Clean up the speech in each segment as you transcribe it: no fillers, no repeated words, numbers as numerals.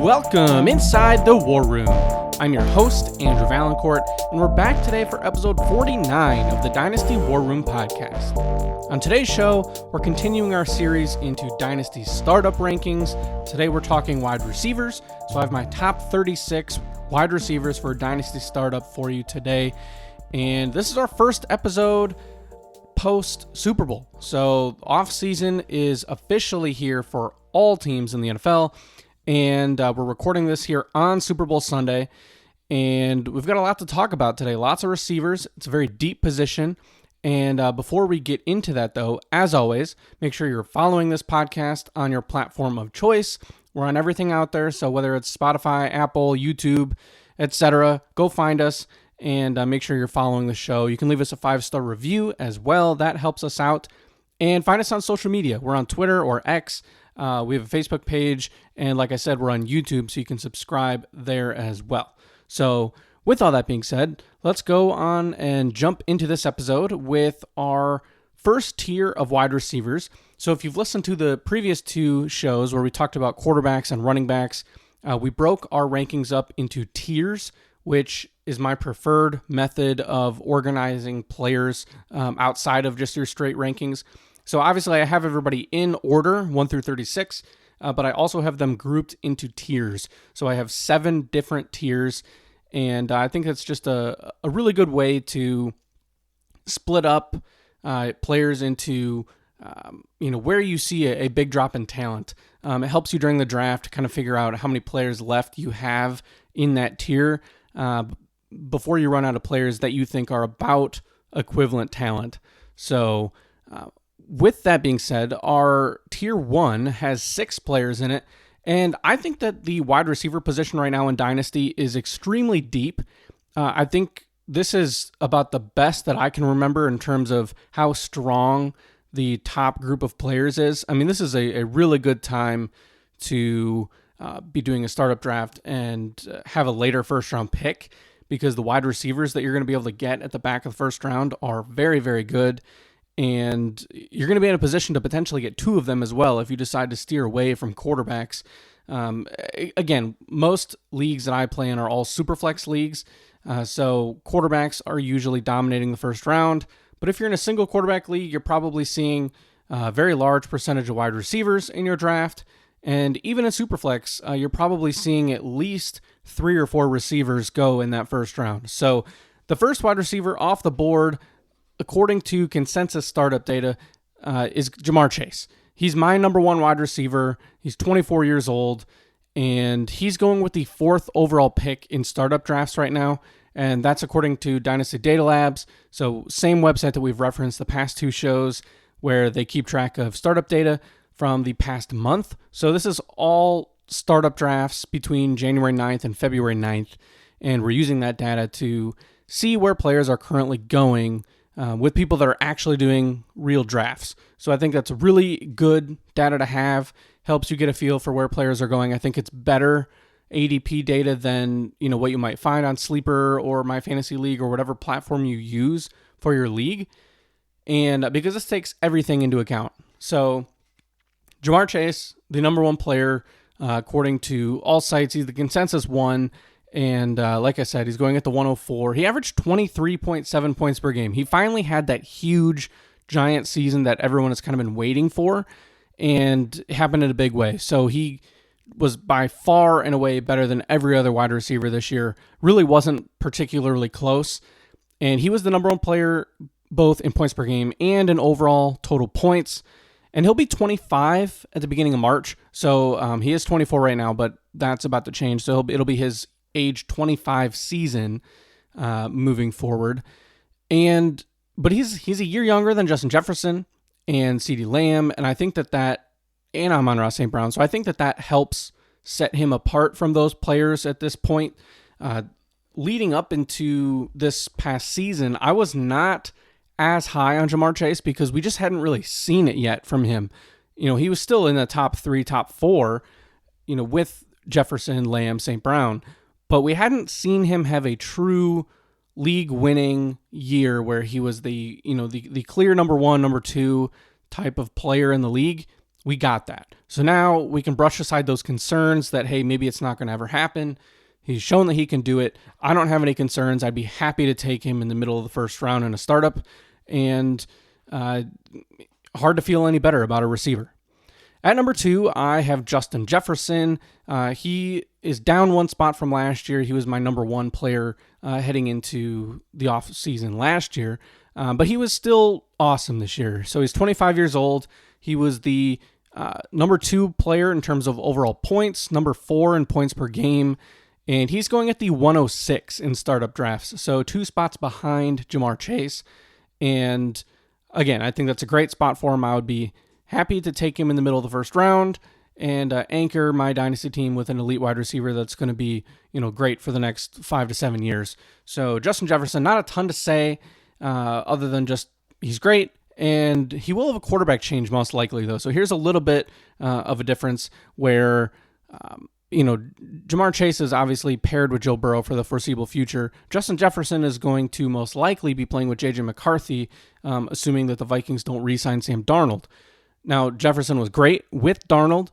Welcome inside the War Room. I'm your host, Andrew Valancourt, and we're back today for episode 49 of the Dynasty War Room podcast. On today's show, we're continuing our series into Dynasty startup rankings. Today we're talking wide receivers, so I have my top 36 wide receivers for Dynasty startup for you today. And this is our first episode post Super Bowl. So off season is officially here for all teams in the NFL. And we're recording this here on Super Bowl Sunday, and we've got a lot to talk about today. Lots of receivers. It's a very deep position. And before we get into that, though, as always, make sure you're following this podcast on your platform of choice. We're on everything out there, so whether it's Spotify, Apple, YouTube, etc., go find us and make sure you're following the show. You can leave us a 5-star review as well. That helps us out. And find us on social media. We're on Twitter or X. We have a Facebook page, and like I said, we're on YouTube, so you can subscribe there as well. So with all that being said, let's go on and jump into this episode with our first tier of wide receivers. So if you've listened to the previous two shows where we talked about quarterbacks and running backs, we broke our rankings up into tiers, which is my preferred method of organizing players outside of just your straight rankings. So obviously I have everybody in order, 1 through 36, but I also have them grouped into tiers. So I have 7 different tiers, and I think that's just a really good way to split up players into, where you see a big drop in talent. It helps you during the draft to kind of figure out how many players left you have in that tier before you run out of players that you think are about equivalent talent. So with that being said, our tier 1 has 6 players in it, and I think that the wide receiver position right now in Dynasty is extremely deep. I think this is about the best that I can remember in terms of how strong the top group of players is. I mean, this is a really good time to be doing a startup draft and have a later first-round pick, because the wide receivers that you're going to be able to get at the back of the first round are very, very good. And you're going to be in a position to potentially get 2 of them as well if you decide to steer away from quarterbacks. Again, most leagues that I play in are all superflex leagues, so quarterbacks are usually dominating the first round. But if you're in a single quarterback league, you're probably seeing a very large percentage of wide receivers in your draft. And even in superflex, you're probably seeing at least 3 or 4 receivers go in that first round. So the first wide receiver off the board, according to consensus startup data, is Ja'Marr Chase. He's my number 1 wide receiver. He's 24 years old, and he's going with the 4th overall pick in startup drafts right now, and that's according to Dynasty Data Labs. So same website that we've referenced the past 2 shows, where they keep track of startup data from the past month. So this is all startup drafts between January 9th and February 9th, and we're using that data to see where players are currently going with people that are actually doing real drafts. So I think that's really good data to have. Helps you get a feel for where players are going. I think it's better ADP data than what you might find on Sleeper or My Fantasy League or whatever platform you use for your league. And because this takes everything into account. So Ja'Marr Chase, the number 1 player, according to all sites, he's the consensus 1. And like I said, he's going at the 104. He averaged 23.7 points per game. He finally had that huge, giant season that everyone has kind of been waiting for, and it happened in a big way. So he was by far and away better than every other wide receiver this year. Really wasn't particularly close. And he was the number 1 player both in points per game and in overall total points. And he'll be 25 at the beginning of March. So he is 24 right now, but that's about to change. So it'll be his age 25 season moving forward. But he's a year younger than Justin Jefferson and CeeDee Lamb, and I think that and Amon-Ra St. Brown. So I think that helps set him apart from those players at this point. Leading up into this past season, I was not as high on Ja'Marr Chase because we just hadn't really seen it yet from him. He was still in the top 3, top 4, with Jefferson, Lamb, St. Brown, but we hadn't seen him have a true league-winning year where he was the clear number 1, number 2 type of player in the league. We got that. So now we can brush aside those concerns that, hey, maybe it's not going to ever happen. He's shown that he can do it. I don't have any concerns. I'd be happy to take him in the middle of the first round in a startup. And hard to feel any better about a receiver. At number 2, I have Justin Jefferson. He is down one spot from last year. He was my number 1 player heading into the off season last year. But he was still awesome this year. So he's 25 years old. He was the number 2 player in terms of overall points, number 4 in points per game. And he's going at the 106 in startup drafts. So 2 spots behind Jamar Chase. And again, I think that's a great spot for him. I would be happy to take him in the middle of the first round and anchor my dynasty team with an elite wide receiver that's going to be, great for the next 5 to 7 years. So Justin Jefferson, not a ton to say other than just he's great, and he will have a quarterback change most likely though. So here's a little bit of a difference where Jamar Chase is obviously paired with Joe Burrow for the foreseeable future. Justin Jefferson is going to most likely be playing with J.J. McCarthy, assuming that the Vikings don't re-sign Sam Darnold. Now, Jefferson was great with Darnold.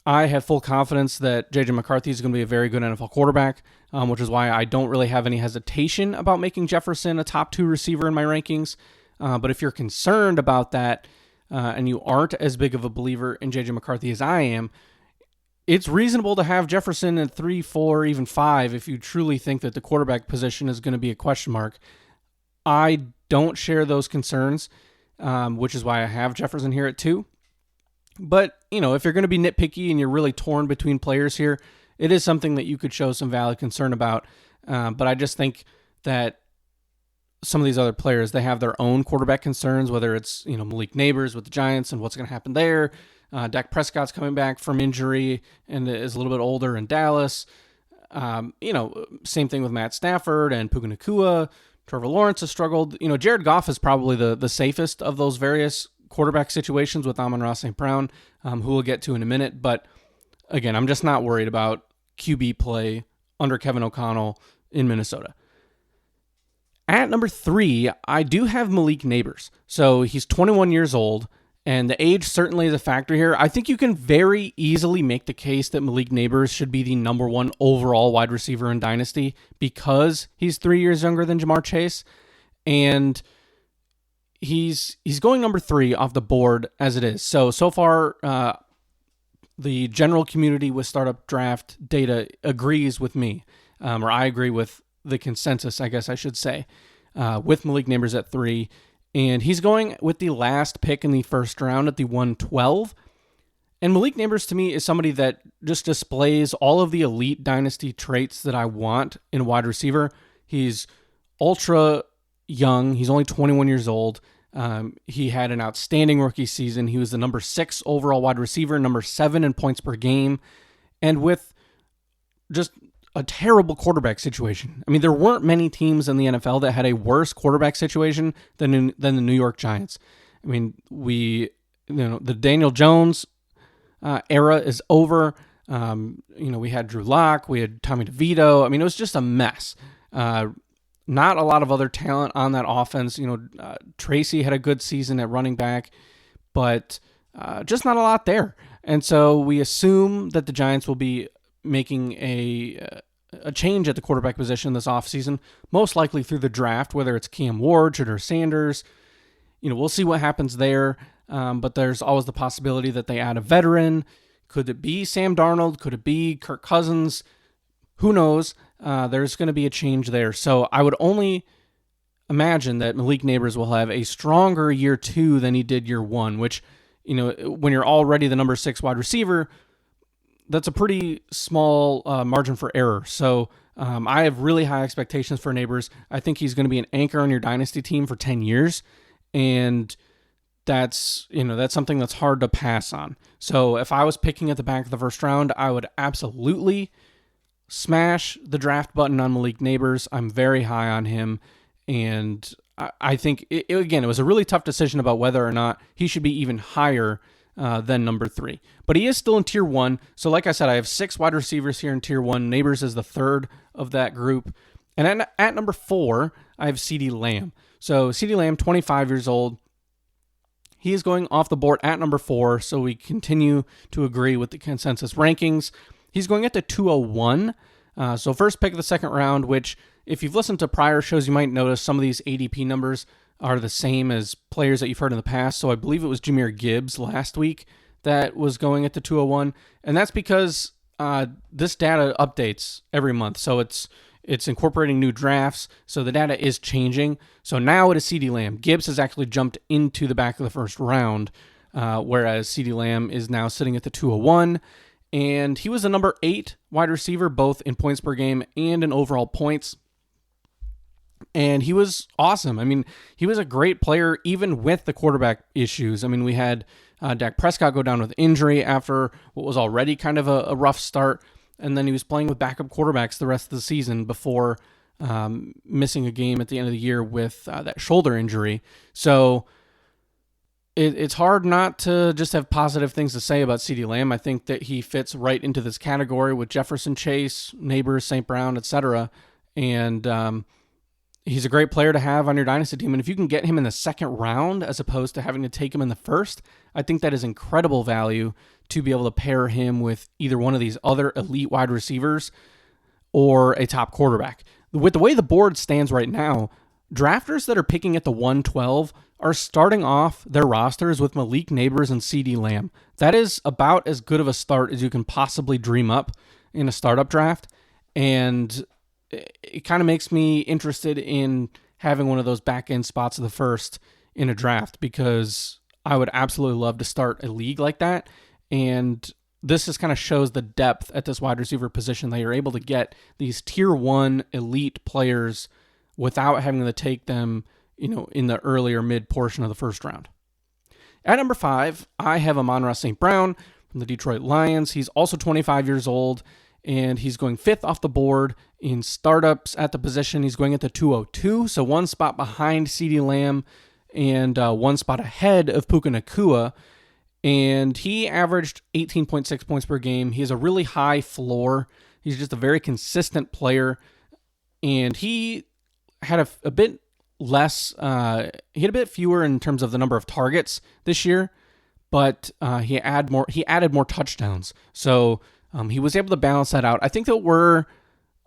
I have full confidence that J.J. McCarthy is going to be a very good NFL quarterback, which is why I don't really have any hesitation about making Jefferson a top 2 receiver in my rankings. But if you're concerned about that and you aren't as big of a believer in J.J. McCarthy as I am, it's reasonable to have Jefferson at 3, 4, even 5 if you truly think that the quarterback position is going to be a question mark. I don't share those concerns, which is why I have Jefferson here at 2. But, if you're going to be nitpicky and you're really torn between players here, it is something that you could show some valid concern about. But I just think that some of these other players, they have their own quarterback concerns, whether it's, Malik Neighbors with the Giants and what's going to happen there. Dak Prescott's coming back from injury and is a little bit older in Dallas. Same thing with Matt Stafford and Puka Nacua. Trevor Lawrence has struggled. Jared Goff is probably the safest of those various quarterback situations with Amon-Ra St. Brown, who we'll get to in a minute. But again, I'm just not worried about QB play under Kevin O'Connell in Minnesota. At number 3, I do have Malik Neighbors. So he's 21 years old, and the age certainly is a factor here. I think you can very easily make the case that Malik Neighbors should be the number 1 overall wide receiver in Dynasty because he's 3 years younger than Jamar Chase. And he's going number 3 off the board as it is. So far, the general community with startup draft data agrees with me, or I agree with the consensus, I guess I should say, with Malik Neighbors at 3. And he's going with the last pick in the first round at the 112. And Malik Neighbors, to me, is somebody that just displays all of the elite dynasty traits that I want in a wide receiver. He's ultra young. He's only 21 years old. He had an outstanding rookie season. He was the number 6 overall wide receiver, number 7 in points per game. And with just a terrible quarterback situation. I mean, there weren't many teams in the NFL that had a worse quarterback situation than the New York Giants. I mean, the Daniel Jones era is over. We had Drew Lock, we had Tommy DeVito. I mean, it was just a mess. Not a lot of other talent on that offense. Tracy had a good season at running back, but just not a lot there. And so we assume that the Giants will be making a change at the quarterback position this offseason, most likely through the draft, whether it's Cam Ward, Jador Sanders. We'll see what happens there, but there's always the possibility that they add a veteran. Could it be Sam Darnold? Could it be Kirk Cousins? Who knows? There's going to be a change there. So I would only imagine that Malik Neighbors will have a stronger year 2 than he did year 1, which, when you're already the number 6 wide receiver, that's a pretty small margin for error. So I have really high expectations for Neighbors. I think he's going to be an anchor on your dynasty team for 10 years. And that's something that's hard to pass on. So if I was picking at the back of the first round, I would absolutely smash the draft button on Malik Neighbors. I'm very high on him. And I think, it was a really tough decision about whether or not he should be even higher than number 3. But he is still in tier 1. So like I said, I have 6 wide receivers here in tier 1. Neighbors is the 3rd of that group. And at number 4, I have CeeDee Lamb. So CeeDee Lamb, 25 years old. he is going off the board at number 4, so we continue to agree with the consensus rankings. He's going at the 201, so first pick of the second round, which if you've listened to prior shows, you might notice some of these ADP numbers are the same as players that you've heard in the past. So I believe it was Jahmyr Gibbs last week that was going at the 201, and that's because this data updates every month, so it's incorporating new drafts, so the data is changing. So now it is CeeDee Lamb. Gibbs has actually jumped into the back of the first round, whereas CeeDee Lamb is now sitting at the 201, and he was the number 8 wide receiver, both in points per game and in overall points. And he was awesome. I mean, he was a great player even with the quarterback issues. I mean, we had Dak Prescott go down with injury after what was already kind of a rough start, and then he was playing with backup quarterbacks the rest of the season before missing a game at the end of the year with that shoulder injury. So it's hard not to just have positive things to say about CeeDee Lamb. I think that he fits right into this category with Jefferson, Chase, Neighbors, St. Brown, etc. And he's a great player to have on your Dynasty team. And if you can get him in the second round as opposed to having to take him in the first, I think that is incredible value to be able to pair him with either one of these other elite wide receivers or a top quarterback. With the way the board stands right now, drafters that are picking at the 112 are starting off their rosters with Malik Neighbors and CeeDee Lamb. That is about as good of a start as you can possibly dream up in a startup draft. And it kind of makes me interested in having one of those back end spots of the first in a draft, because I would absolutely love to start a league like that. And this just kind of shows the depth at this wide receiver position that you're able to get these tier 1 elite players without having to take them, in the early or mid portion of the first round. At number 5, I have Amon-Ra St. Brown from the Detroit Lions. He's also 25 years old, and he's going 5th off the board in startups at the position. He's going at the 202, so one spot behind CeeDee Lamb and one spot ahead of Puka Nacua. And he averaged 18.6 points per game. He has a really high floor. He's just a very consistent player. And he had a bit less, he had a bit fewer in terms of the number of targets this year, but he added more touchdowns. So he was able to balance that out. I think that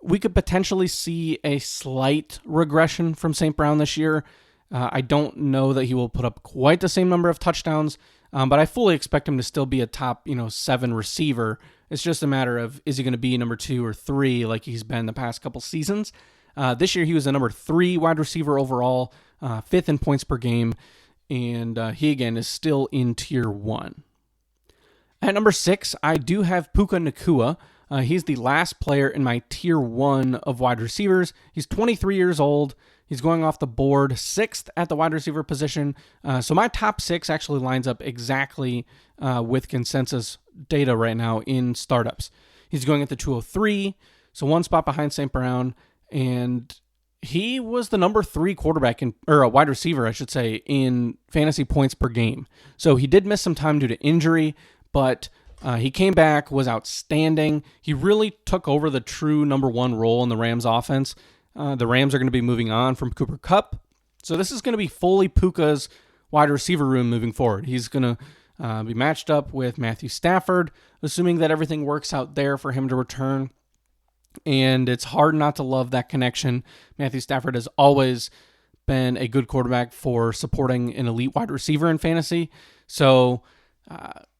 we could potentially see a slight regression from St. Brown this year. I don't know that he will put up quite the same number of touchdowns, but I fully expect him to still be a top 7 receiver. It's just a matter of, is he going to be number 2 or 3 like he's been the past couple seasons? This year he was a number 3 wide receiver overall, 5th in points per game, and he again is still in tier 1. At number 6, I do have Puka Nacua. He's the last player in my tier 1 of wide receivers. He's 23 years old. He's going off the board 6th at the wide receiver position. So my top 6 actually lines up exactly with consensus data right now in startups. He's going at the 203, so one spot behind St. Brown, and he was the number 3 quarterback or a wide receiver, I should say, in fantasy points per game. So he did miss some time due to injury, but he came back, was outstanding. He really took over the true number 1 role in the Rams offense. The Rams are going to be moving on from Cooper Kupp. So this is going to be fully Puka's wide receiver room moving forward. He's going to be matched up with Matthew Stafford, assuming that everything works out there for him to return. And it's hard not to love that connection. Matthew Stafford has always been a good quarterback for supporting an elite wide receiver in fantasy. So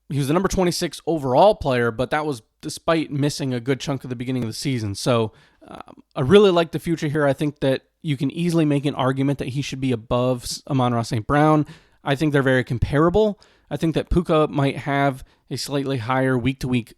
he was the number 26 overall player, but that was despite missing a good chunk of the beginning of the season. So I really like the future here. I think that you can easily make an argument that he should be above Amon-Ra St. Brown. I think they're very comparable. I think that Puka might have a slightly higher week-to-week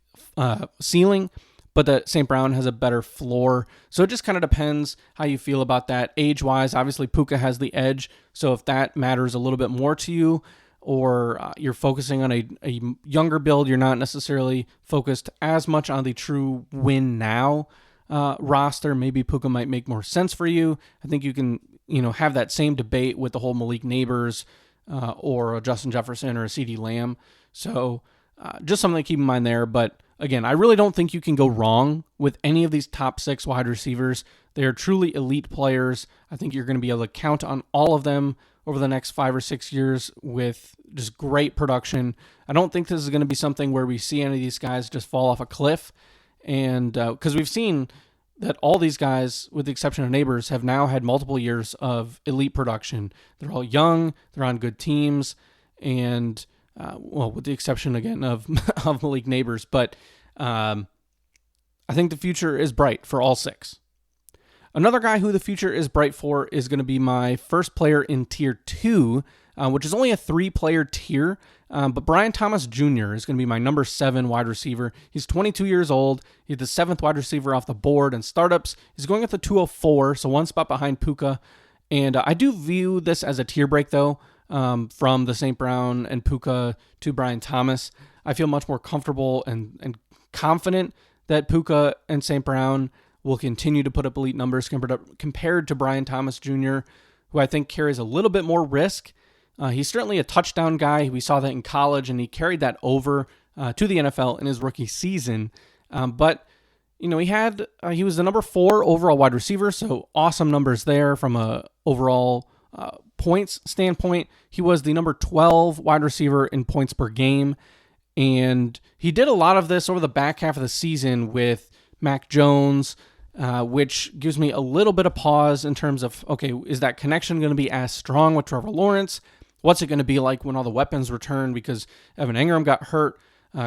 ceiling, but that St. Brown has a better floor. So it just kind of depends how you feel about that. Age-wise, obviously Puka has the edge, so if that matters a little bit more to you, or you're focusing on a younger build, you're not necessarily focused as much on the true win now roster, maybe Puka might make more sense for you. I think you can have that same debate with the whole Malik Neighbors or a Justin Jefferson or a CeeDee Lamb. So just something to keep in mind there. But again, I really don't think you can go wrong with any of these top 6 wide receivers. They are truly elite players. I think you're going to be able to count on all of them over the next 5 or 6 years with just great production. I don't think this is going to be something where we see any of these guys just fall off a cliff. And because we've seen that all these guys, with the exception of Neighbors, have now had multiple years of elite production. They're all young, they're on good teams, and with the exception again of Malik Neighbors, but I think the future is bright for all 6. Another guy who the future is bright for is going to be my first player in Tier 2, which is only a 3-player tier, but Brian Thomas Jr. is going to be my number 7 wide receiver. He's 22 years old. He's the 7th wide receiver off the board in startups. He's going at the 204, so 1 spot behind Puka. And I do view this as a tier break, though, from the St. Brown and Puka to Brian Thomas. I feel much more comfortable and confident that Puka and St. Brown will continue to put up elite numbers compared to Brian Thomas Jr., who I think carries a little bit more risk. He's certainly a touchdown guy. We saw that in college, and he carried that over to the NFL in his rookie season. But he was the number 4 overall wide receiver, so awesome numbers there from a overall points standpoint. He was the number 12 wide receiver in points per game, and he did a lot of this over the back half of the season with Mac Jones, which gives me a little bit of pause in terms of, okay, is that connection going to be as strong with Trevor Lawrence? What's it going to be like when all the weapons return? Because Evan Engram got hurt,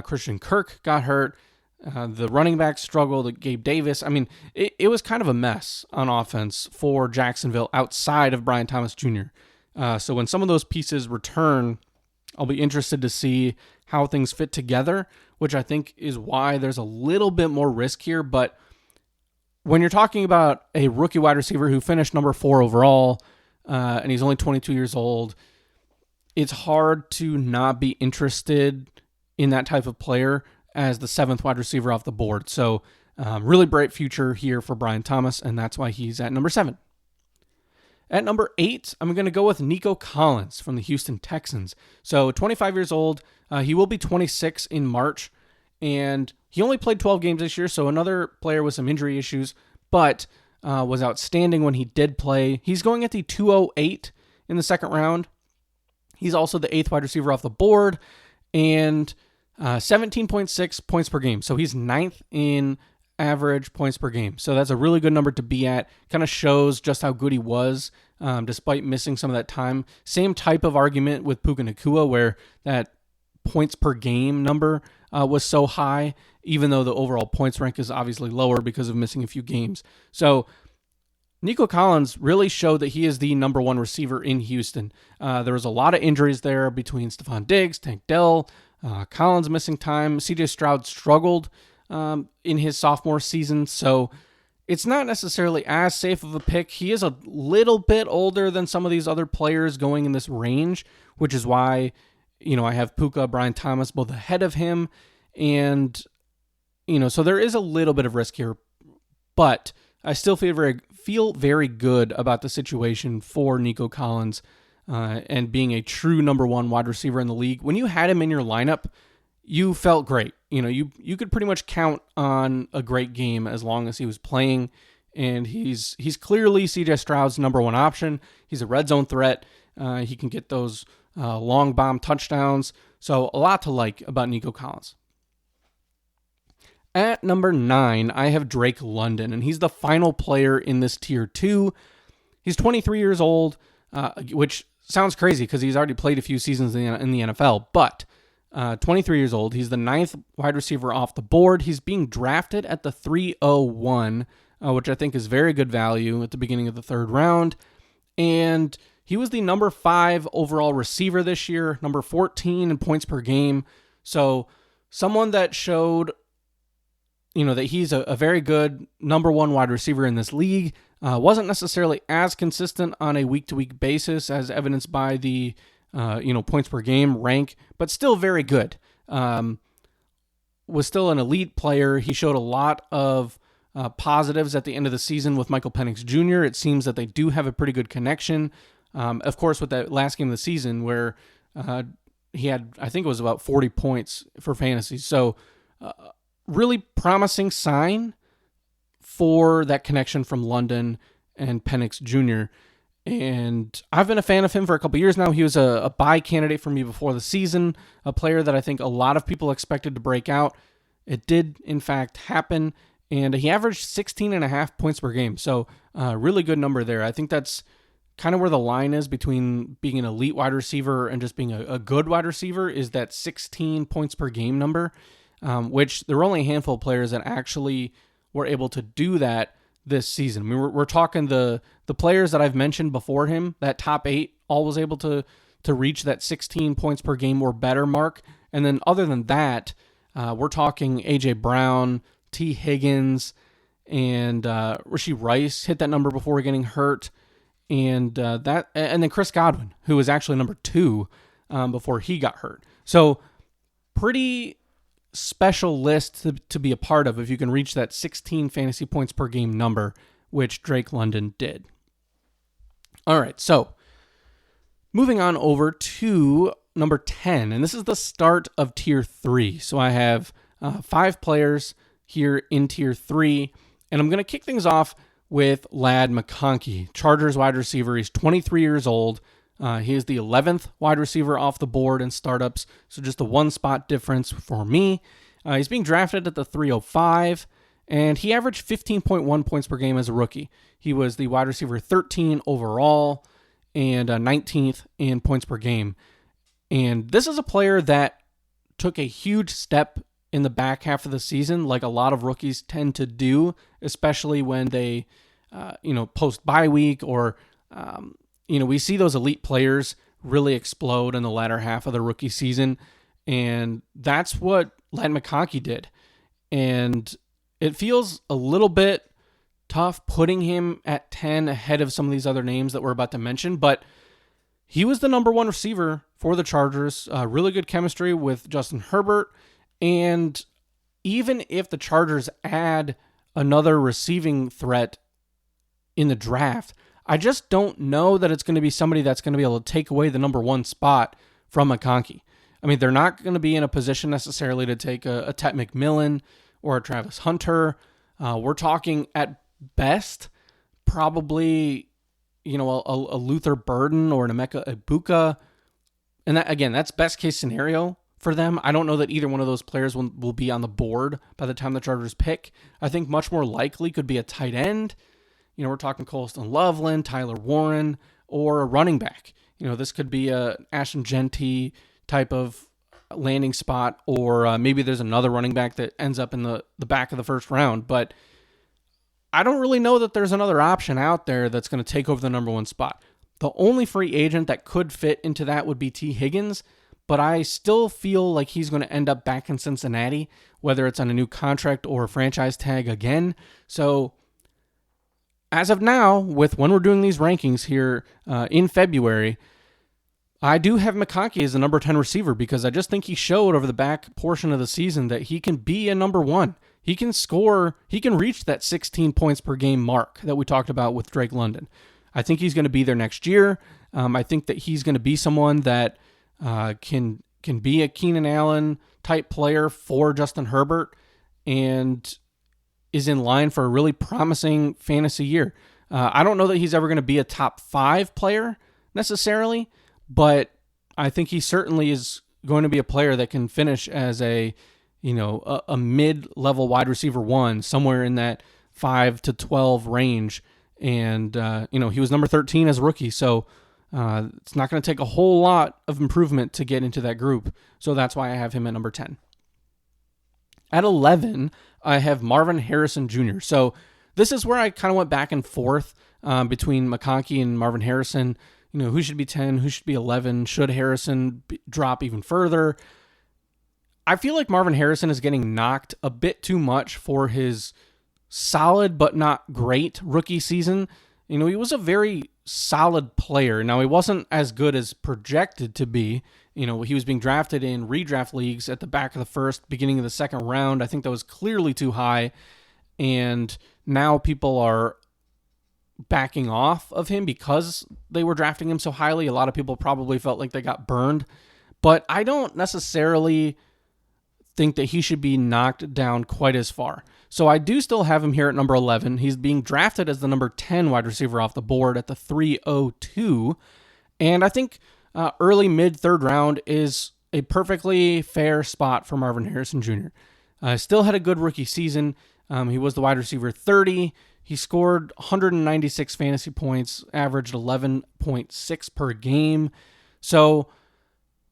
Christian Kirk got hurt, the running back struggled, Gabe Davis. I mean, it was kind of a mess on offense for Jacksonville outside of Brian Thomas Jr. So when some of those pieces return, I'll be interested to see how things fit together, which I think is why there's a little bit more risk here. But when you're talking about a rookie wide receiver who finished number 4 overall, and he's only 22 years old, it's hard to not be interested in that type of player as the 7th wide receiver off the board. So really bright future here for Brian Thomas, and that's why he's at number 7. At number 8, I'm going to go with Nico Collins from the Houston Texans. So 25 years old. He will be 26 in March, and he only played 12 games this year, so another player with some injury issues, but was outstanding when he did play. He's going at the 208 in the second round. He's also the 8th wide receiver off the board, and 17.6 points per game. So he's 9th in average points per game. So that's a really good number to be at. Kind of shows just how good he was, despite missing some of that time. Same type of argument with Puka Nacua, where that points per game number was so high, even though the overall points rank is obviously lower because of missing a few games. So Nico Collins really showed that he is the number 1 receiver in Houston. There was a lot of injuries there between Stephon Diggs, Tank Dell, Collins missing time. CJ Stroud struggled in his sophomore season, so it's not necessarily as safe of a pick. He is a little bit older than some of these other players going in this range, which is why I have Puka, Brian Thomas both ahead of him, and so there is a little bit of risk here, but I still feel very good about the situation for Nico Collins and being a true number 1 wide receiver in the league. When you had him in your lineup, you felt great. You could pretty much count on a great game as long as he was playing, and he's clearly CJ Stroud's number 1 option. He's a red zone threat. He can get those long bomb touchdowns. So a lot to like about Nico Collins. At number 9, I have Drake London, and he's the final player in this tier 2. He's 23 years old, which sounds crazy because he's already played a few seasons in the NFL, but 23 years old. He's the 9th wide receiver off the board. He's being drafted at the 301, which I think is very good value at the beginning of the 3rd round. And he was the number 5 overall receiver this year, number 14 in points per game. So someone that showed that he's a very good number 1 wide receiver in this league. Wasn't necessarily as consistent on a week-to-week basis as evidenced by the points per game rank, but still very good. Was still an elite player. He showed a lot of positives at the end of the season with Michael Penix Jr. It seems that they do have a pretty good connection. Of course, with that last game of the season where he had, I think it was about 40 points for fantasy. So really promising sign for that connection from London and Penix Jr. And I've been a fan of him for a couple years now. He was a buy candidate for me before the season, a player that I think a lot of people expected to break out. It did, in fact, happen, and he averaged 16.5 points per game. So really good number there. I think that's kind of where the line is between being an elite wide receiver and just being a good wide receiver, is that 16 points per game number, which there were only a handful of players that actually were able to do that this season. I mean, we're talking the players that I've mentioned before him, that top 8, all was able to reach that 16 points per game or better mark. And then other than that, we're talking A.J. Brown, T. Higgins, and Rashee Rice hit that number before getting hurt. And then Chris Godwin, who was actually number 2 before he got hurt. So pretty special list to be a part of if you can reach that 16 fantasy points per game number, which Drake London did. All right, so moving on over to number 10, and this is the start of tier 3. So I have 5 players here in tier 3, and I'm going to kick things off with Ladd McConkey, Chargers wide receiver. He's 23 years old. He is the 11th wide receiver off the board in startups, so just a 1 spot difference for me. He's being drafted at the 305, and he averaged 15.1 points per game as a rookie. He was the wide receiver 13 overall and 19th in points per game. And this is a player that took a huge step in the back half of the season, like a lot of rookies tend to do, especially when they, post bye week or, we see those elite players really explode in the latter half of the rookie season. And that's what Ladd McConkey did. And it feels a little bit tough putting him at 10 ahead of some of these other names that we're about to mention, but he was the number 1 receiver for the Chargers. Really good chemistry with Justin Herbert. And even if the Chargers add another receiving threat in the draft, I just don't know that it's going to be somebody that's going to be able to take away the number 1 spot from McConkey. I mean, they're not going to be in a position necessarily to take a Ted McMillan or a Travis Hunter. We're talking at best probably, a Luther Burden or an Emeka Egbuka. And that, again, that's best case scenario for them. I don't know that either one of those players will be on the board by the time the Chargers pick. I think much more likely could be a tight end. We're talking Colston Loveland, Tyler Warren, or a running back. This could be a Ashton Genty type of landing spot, or maybe there's another running back that ends up in the back of the first round. But I don't really know that there's another option out there that's going to take over the number 1 spot. The only free agent that could fit into that would be T. Higgins, but I still feel like he's going to end up back in Cincinnati, whether it's on a new contract or a franchise tag again. So as of now, with when we're doing these rankings here in February, I do have McConkey as the number 10 receiver because I just think he showed over the back portion of the season that he can be a number 1. He can score, he can reach that 16 points per game mark that we talked about with Drake London. I think he's going to be there next year. I think that he's going to be someone that can be a Keenan Allen type player for Justin Herbert and is in line for a really promising fantasy year. I don't know that he's ever going to be a top 5 player necessarily, but I think he certainly is going to be a player that can finish as a mid-level wide receiver 1, somewhere in that 5 to 12 range. And, he was number 13 as a rookie, so it's not going to take a whole lot of improvement to get into that group. So that's why I have him at number 10. At 11, I have Marvin Harrison Jr. So this is where I kind of went back and forth between McConkey and Marvin Harrison. Who should be 10, who should be 11? Should Harrison drop even further? I feel like Marvin Harrison is getting knocked a bit too much for his solid but not great rookie season. He was a very solid player. Now, he wasn't as good as projected to be. He was being drafted in redraft leagues at the back of the first, beginning of the second round. I think that was clearly too high. And now people are backing off of him because they were drafting him so highly. A lot of people probably felt like they got burned. But I don't necessarily think that he should be knocked down quite as far. So I do still have him here at number 11. He's being drafted as the number 10 wide receiver off the board at the 302. And I think early mid-third round is a perfectly fair spot for Marvin Harrison Jr. Still had a good rookie season. He was the wide receiver 30. He scored 196 fantasy points, averaged 11.6 per game. So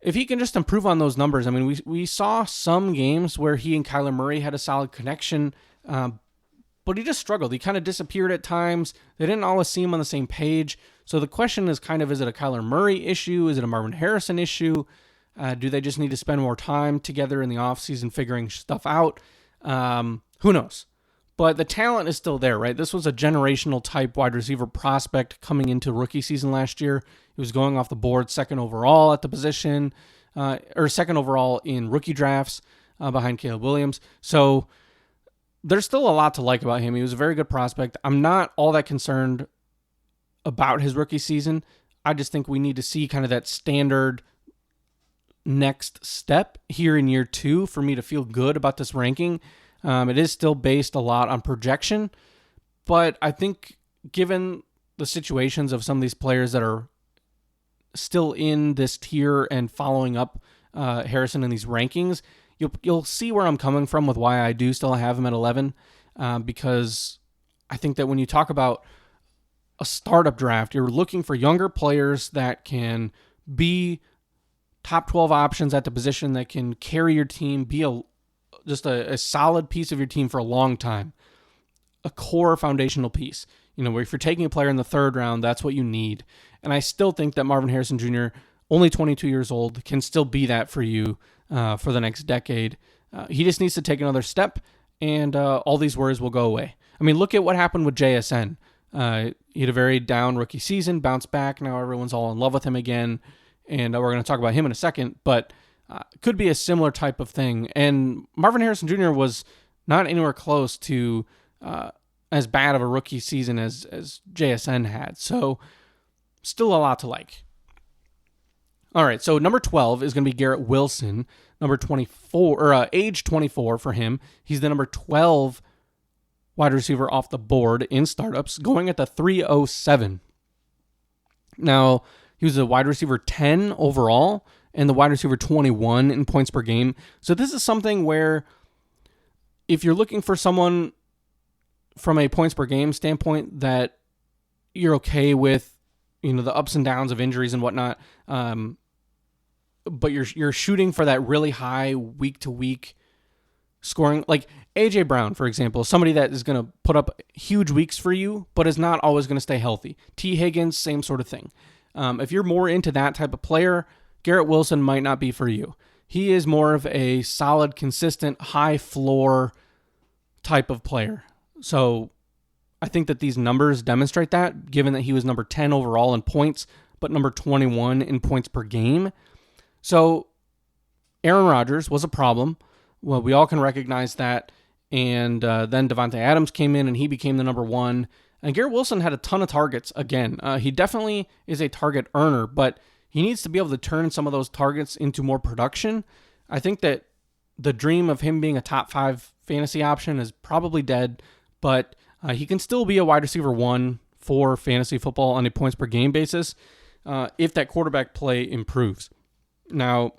if he can just improve on those numbers, I mean, we saw some games where he and Kyler Murray had a solid connection, but he just struggled. He kind of disappeared at times. They didn't always see him on the same page. So the question is kind of, is it a Kyler Murray issue? Is it a Marvin Harrison issue? Do they just need to spend more time together in the offseason figuring stuff out? Who knows? But the talent is still there, right? This was a generational type wide receiver prospect coming into rookie season last year. He was going off the board second overall at the position, or second overall in rookie drafts behind Caleb Williams. So there's still a lot to like about him. He was a very good prospect. I'm not all that concerned about his rookie season. I just think we need to see kind of that standard next step here in year 2 for me to feel good about this ranking. It is still based a lot on projection, but I think given the situations of some of these players that are still in this tier and following up Harrison in these rankings, you'll see where I'm coming from with why I do still have him at 11, because I think that when you talk about a startup draft, you're looking for younger players that can be top 12 options at the position, that can carry your team, be just a solid piece of your team for a long time, a core foundational piece. Where if you're taking a player in the 3rd round, that's what you need. And I still think that Marvin Harrison Jr., only 22 years old, can still be that for you for the next decade. He just needs to take another step, and all these worries will go away. I mean, look at what happened with JSN. He had a very down rookie season, bounced back. Now everyone's all in love with him again, and we're going to talk about him in a second, but could be a similar type of thing. And Marvin Harrison Jr. was not anywhere close to as bad of a rookie season as JSN had. So still a lot to like. All right, so number 12 is going to be Garrett Wilson, number 24, or age 24 for him. He's the number 12 wide receiver off the board in startups, going at the 307. Now, he was a wide receiver 10 overall and the wide receiver 21 in points per game. So this is something where if you're looking for someone from a points per game standpoint that you're okay with, the ups and downs of injuries and whatnot, but you're shooting for that really high week to week scoring, like AJ Brown, for example, somebody that is going to put up huge weeks for you, but is not always going to stay healthy. T. Higgins, same sort of thing. If you're more into that type of player, Garrett Wilson might not be for you. He is more of a solid, consistent, high floor type of player. So I think that these numbers demonstrate that, given that he was number 10 overall in points, but number 21 in points per game. So Aaron Rodgers was a problem. Well, we all can recognize that. And then Devontae Adams came in and he became the number 1. And Garrett Wilson had a ton of targets again. He definitely is a target earner, but he needs to be able to turn some of those targets into more production. I think that the dream of him being a top 5 fantasy option is probably dead, but he can still be a wide receiver 1 for fantasy football on a points per game basis if that quarterback play improves. Now,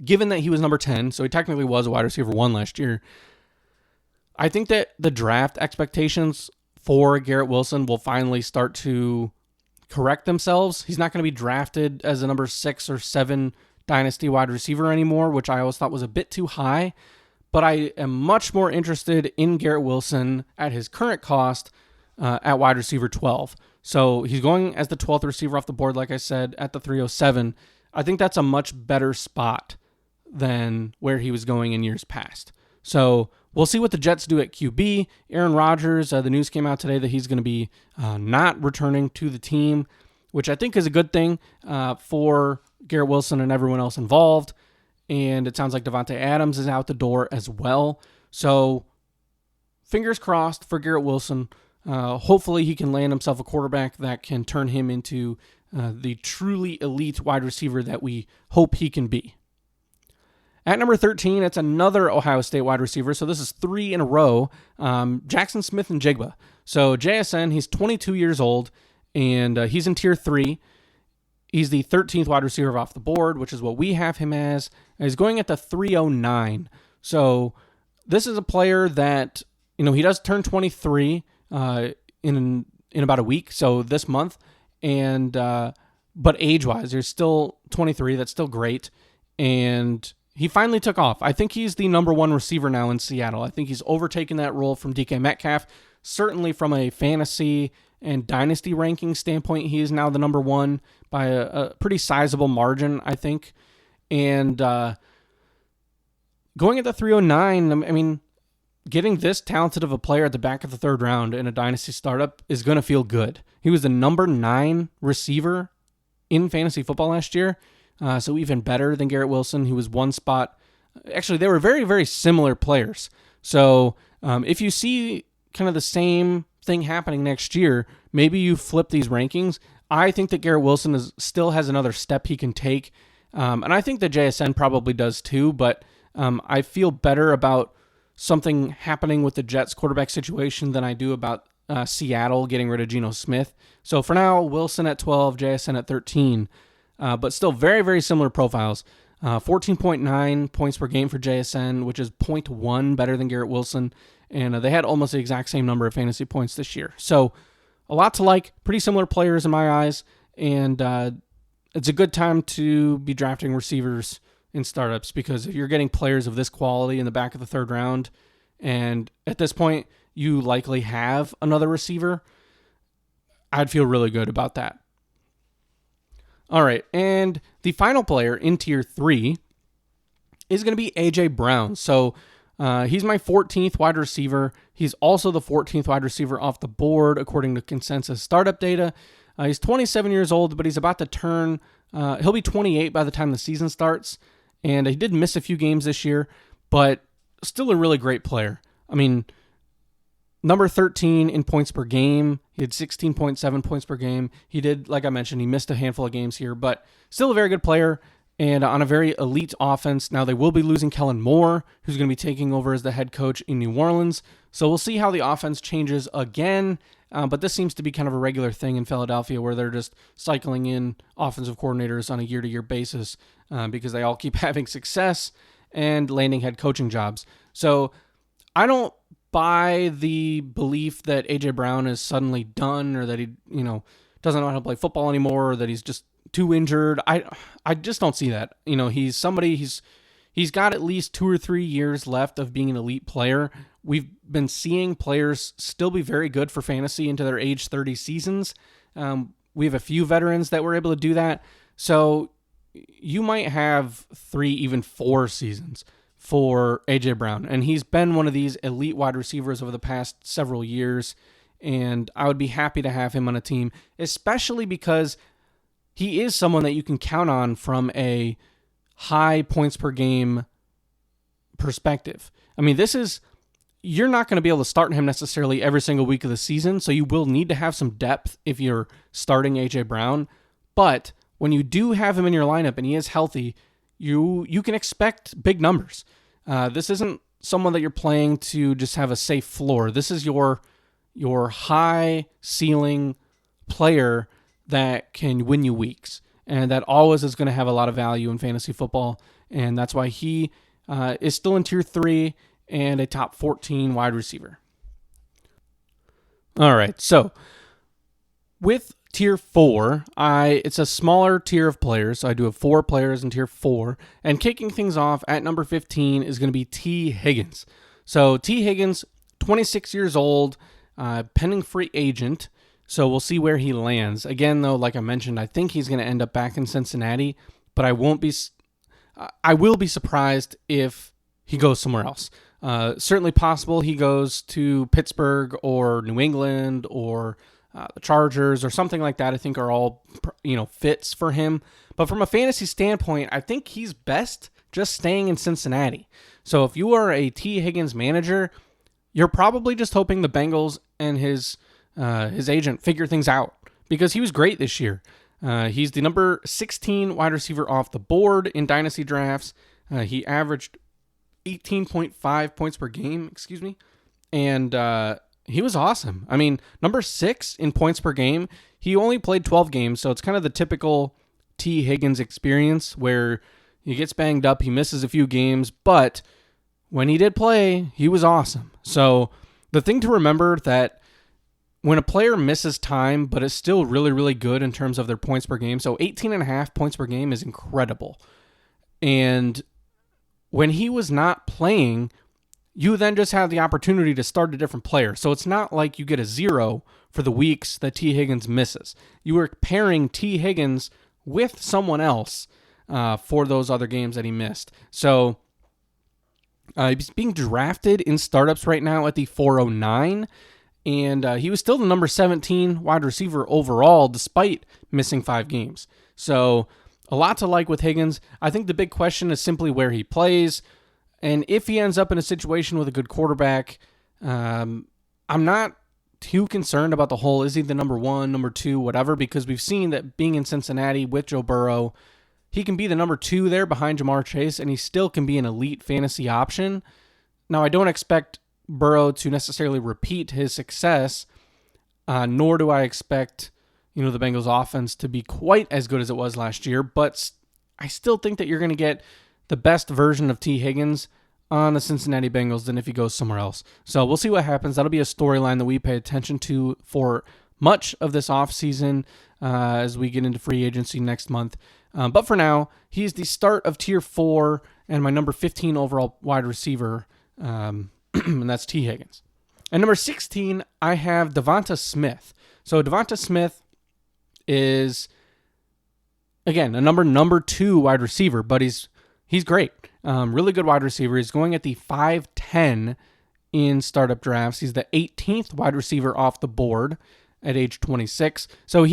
given that he was number 10, so he technically was a wide receiver 1 last year, I think that the draft expectations for Garrett Wilson will finally start to correct themselves. He's not going to be drafted as a number 6 or 7 dynasty wide receiver anymore, which I always thought was a bit too high. But I am much more interested in Garrett Wilson at his current cost at wide receiver 12. So he's going as the 12th receiver off the board, like I said, at the 307. I think that's a much better spot than where he was going in years past. So we'll see what the Jets do at QB. Aaron Rodgers, the news came out today that he's going to be not returning to the team, which I think is a good thing for Garrett Wilson and everyone else involved. And it sounds like Devontae Adams is out the door as well. So fingers crossed for Garrett Wilson. Hopefully he can land himself a quarterback that can turn him into the truly elite wide receiver that we hope he can be. At number 13, it's another Ohio State wide receiver. So this is 3 in a row. Jackson Smith-Njigba. So JSN, he's 22 years old, and he's in tier 3. He's the 13th wide receiver off the board, which is what we have him as. And he's going at the 309. So this is a player that, he does turn 23 in about a week, so this month. And but age-wise, there's still 23. That's still great. And he finally took off. I think he's the number 1 receiver now in Seattle. I think he's overtaken that role from DK Metcalf. Certainly from a fantasy and dynasty ranking standpoint, he is now the number 1 by a pretty sizable margin, I think. And going at the 309, getting this talented of a player at the back of the 3rd round in a dynasty startup is going to feel good. He was the number 9 receiver in fantasy football last year. So even better than Garrett Wilson, who was 1 spot. Actually, they were very, very similar players. So if you see kind of the same thing happening next year, maybe you flip these rankings. I think that Garrett Wilson still has another step he can take. And I think that JSN probably does too, but I feel better about something happening with the Jets quarterback situation than I do about Seattle getting rid of Geno Smith. So for now, Wilson at 12, JSN at 13. But still very, very similar profiles. 14.9 points per game for JSN, which is 0.1 better than Garrett Wilson. And they had almost the exact same number of fantasy points this year. So a lot to like. Pretty similar players in my eyes. And it's a good time to be drafting receivers in startups, because if you're getting players of this quality in the back of the 3rd round, and at this point you likely have another receiver, I'd feel really good about that. All right, and the final player in tier 3 is going to be A.J. Brown. So he's my 14th wide receiver. He's also the 14th wide receiver off the board, according to consensus startup data. He's 27 years old, but he's about to turn, he'll be 28 by the time the season starts. And he did miss a few games this year, but still a really great player. Number 13 in points per game. He had 16.7 points per game. He did, like I mentioned, he missed a handful of games here, but still a very good player and on a very elite offense. Now, they will be losing Kellen Moore, who's going to be taking over as the head coach in New Orleans. So we'll see how the offense changes again. But this seems to be kind of a regular thing in Philadelphia, where they're just cycling in offensive coordinators on a year-to-year basis because they all keep having success and landing head coaching jobs. So I don't buy the belief that A.J. Brown is suddenly done, or that he, doesn't know how to play football anymore, or that he's just too injured. I just don't see that. He's somebody, he's got at least 2 or 3 years left of being an elite player. We've been seeing players still be very good for fantasy into their age 30 seasons. We have a few veterans that were able to do that. So you might have 3, even 4 seasons for A.J. Brown. And he's been one of these elite wide receivers over the past several years. And I would be happy to have him on a team, especially because he is someone that you can count on from a high points per game perspective. You're not going to be able to start him necessarily every single week of the season, so you will need to have some depth if you're starting A.J. Brown. But when you do have him in your lineup and he is healthy, you can expect big numbers. This isn't someone that you're playing to just have a safe floor. This is your high ceiling player that can win you weeks, and that always is going to have a lot of value in fantasy football. And that's why he is still in tier 3 and a top 14 wide receiver. All right, so with tier 4, it's a smaller tier of players. So I do have 4 players in tier 4. And kicking things off at number 15 is going to be T. Higgins. So T. Higgins, 26 years old, pending free agent. So we'll see where he lands. Again, though, like I mentioned, I think he's going to end up back in Cincinnati. But I will be surprised if he goes somewhere else. Certainly possible he goes to Pittsburgh or New England or the Chargers or something like that. I think are all fits for him. But from a fantasy standpoint, I think he's best just staying in Cincinnati. So if you are a T. Higgins manager, you're probably just hoping the Bengals and his agent figure things out, because he was great this year. He's the number 16 wide receiver off the board in dynasty drafts. He averaged 18.5 points per game, and he was awesome. I mean, number 6 in points per game. He only played 12 games, so it's kind of the typical T. Higgins experience where he gets banged up, he misses a few games, but when he did play, he was awesome. So the thing to remember that when a player misses time, but is still really, really good in terms of their points per game, so 18.5 points per game is incredible. And when he was not playing, you then just have the opportunity to start a different player. So it's not like you get a 0 for the weeks that T. Higgins misses. You were pairing T. Higgins with someone else for those other games that he missed. So he's being drafted in startups right now at the 409, and he was still the number 17 wide receiver overall despite missing 5 games. So a lot to like with Higgins. I think the big question is simply where he plays, and if he ends up in a situation with a good quarterback, I'm not too concerned about the whole, is he the number 1, number 2, whatever, because we've seen that being in Cincinnati with Joe Burrow, he can be the number 2 there behind Jamar Chase, and he still can be an elite fantasy option. Now, I don't expect Burrow to necessarily repeat his success, nor do I expect the Bengals offense to be quite as good as it was last year, but I still think that you're going to get the best version of T. Higgins on the Cincinnati Bengals than if he goes somewhere else. So we'll see what happens. That'll be a storyline that we pay attention to for much of this offseason as we get into free agency next month. But for now, he's the start of Tier 4 and my number 15 overall wide receiver, and that's T. Higgins. And number 16, I have Devonta Smith. So Devonta Smith is, again, a number 2 wide receiver, but he's great. Really good wide receiver. He's going at the 5'10 in startup drafts. He's the 18th wide receiver off the board at age 26. So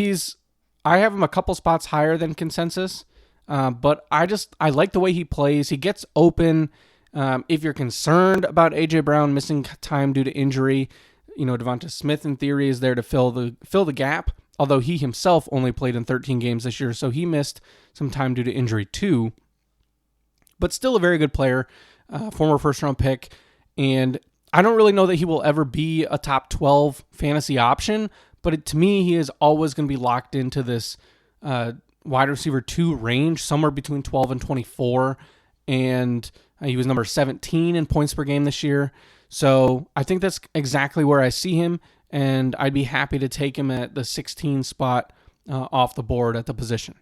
I have him a couple spots higher than consensus, but I like the way he plays. He gets open. If you're concerned about A.J. Brown missing time due to injury, Devonta Smith in theory is there to fill the gap, although he himself only played in 13 games this year, so he missed some time due to injury too. But still a very good player, former first-round pick, and I don't really know that he will ever be a top 12 fantasy option, but to me, he is always going to be locked into this wide receiver 2 range, somewhere between 12 and 24, and he was number 17 in points per game this year. So I think that's exactly where I see him, and I'd be happy to take him at the 16 spot off the board at the position.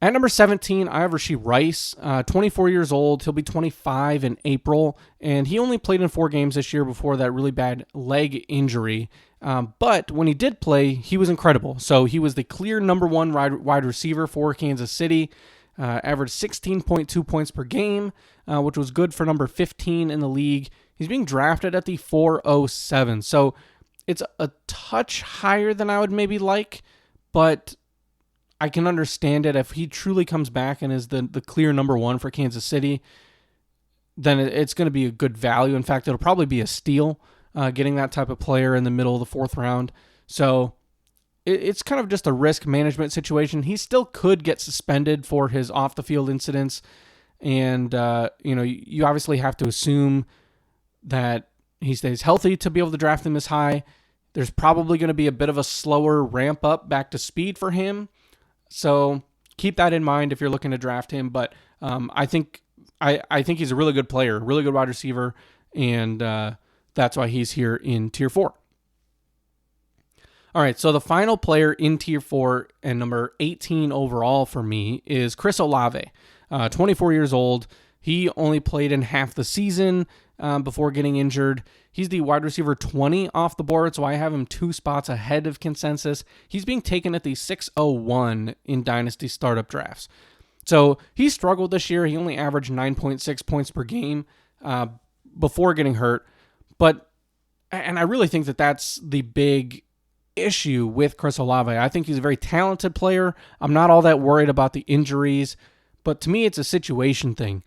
At number 17, I have Rashee Rice, 24 years old. He'll be 25 in April, and he only played in 4 games this year before that really bad leg injury. But when he did play, he was incredible. So he was the clear number 1 wide receiver for Kansas City, averaged 16.2 points per game, which was good for number 15 in the league. He's being drafted at the 407. So it's a touch higher than I would maybe like, but I can understand it. If he truly comes back and is the clear number 1 for Kansas City, then it's going to be a good value. In fact, it'll probably be a steal getting that type of player in the middle of the 4th round. So it's kind of just a risk management situation. He still could get suspended for his off-the-field incidents, and you obviously have to assume that he stays healthy to be able to draft him this high. There's probably going to be a bit of a slower ramp up back to speed for him. So keep that in mind if you're looking to draft him. But I think he's a really good player, really good wide receiver, and that's why he's here in Tier 4. All right, so the final player in Tier 4 and number 18 overall for me is Chris Olave, 24 years old. He only played in half the season before getting injured. He's the wide receiver 20 off the board, so I have him 2 spots ahead of consensus. He's being taken at the 601 in Dynasty startup drafts. So he struggled this year. He only averaged 9.6 points per game before getting hurt. And I really think that that's the big issue with Chris Olave. I think he's a very talented player. I'm not all that worried about the injuries, but to me, it's a situation thing.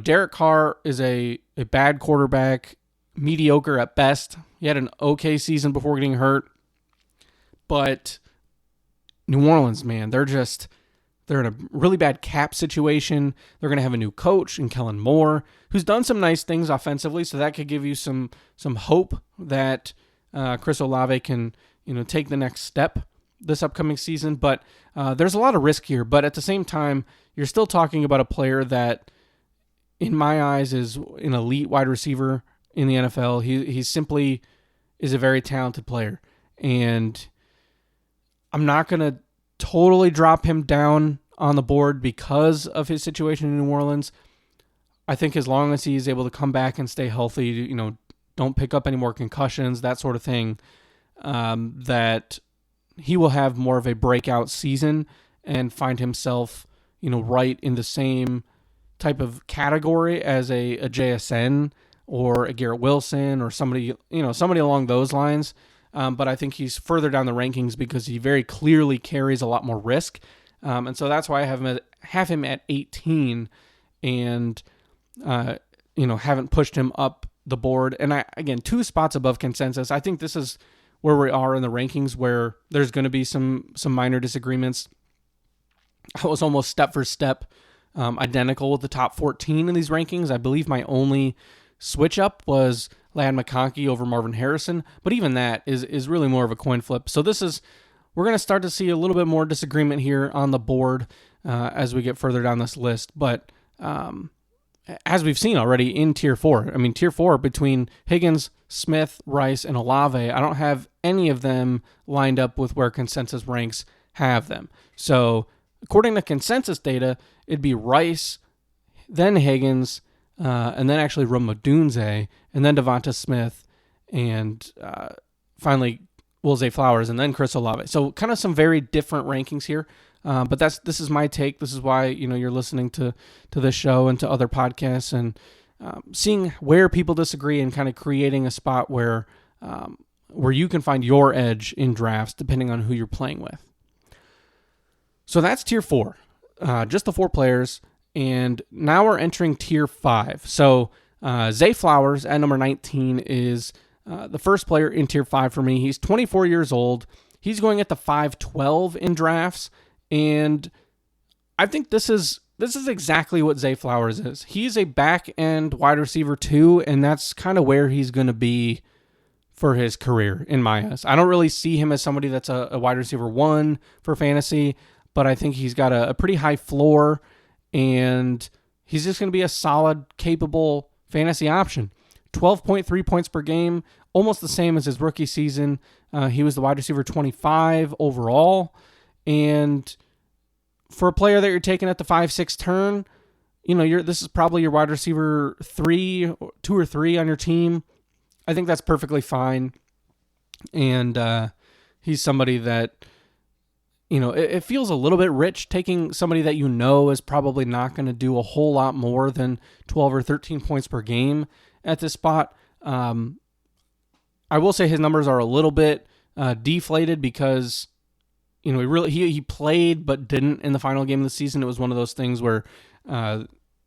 Derek Carr is a bad quarterback, mediocre at best. He had an okay season before getting hurt, but New Orleans, man, they're just They're in a really bad cap situation. They're going to have a new coach in Kellen Moore, who's done some nice things offensively, so that could give you some hope that Chris Olave can take the next step this upcoming season. But there's a lot of risk here. But at the same time, you're still talking about a player that, in my eyes, is an elite wide receiver in the NFL. He simply is a very talented player, and I'm not going to totally drop him down on the board because of his situation in New Orleans. I think as long as he's able to come back and stay healthy, don't pick up any more concussions, that sort of thing, that he will have more of a breakout season and find himself, right in the same type of category as a JSN or a Garrett Wilson or somebody along those lines. But I think he's further down the rankings because he very clearly carries a lot more risk. And so that's why I have him at 18 and, haven't pushed him up the board. And again, 2 spots above consensus. I think this is where we are in the rankings where there's going to be some minor disagreements. I was almost step for step identical with the top 14 in these rankings. I believe my only switch up was Ladd McConkey over Marvin Harrison, but even that is really more of a coin flip. So we're going to start to see a little bit more disagreement here on the board as we get further down this list. But as we've seen already in Tier 4, Tier 4 between Higgins, Smith, Rice, and Olave, I don't have any of them lined up with where consensus ranks have them. So according to consensus data, it'd be Rice, then Higgins, and then actually Rome Odunze, and then Devonta Smith, and finally Zay Flowers, and then Chris Olave. So kind of some very different rankings here, but this is my take. This is why you're listening to this show and to other podcasts and seeing where people disagree and kind of creating a spot where you can find your edge in drafts depending on who you're playing with. So that's Tier 4, just the 4 players. And now we're entering Tier 5. So Zay Flowers at number 19 is the first player in Tier 5 for me. He's 24 years old. He's going at the 512 in drafts. And I think this is exactly what Zay Flowers is. He's a back-end wide receiver too, and that's kind of where he's going to be for his career in my eyes. I don't really see him as somebody that's a wide receiver 1 for fantasy, but I think he's got a pretty high floor, and he's just going to be a solid, capable fantasy option. 12.3 points per game, almost the same as his rookie season. He was the wide receiver 25 overall. And for a player that you're taking at the 5-6 turn, this is probably your wide receiver 2 or 3 on your team. I think that's perfectly fine. And he's somebody that, it feels a little bit rich taking somebody that is probably not going to do a whole lot more than 12 or 13 points per game at this spot. I will say his numbers are a little bit deflated because, he played but didn't in the final game of the season. It was one of those things where,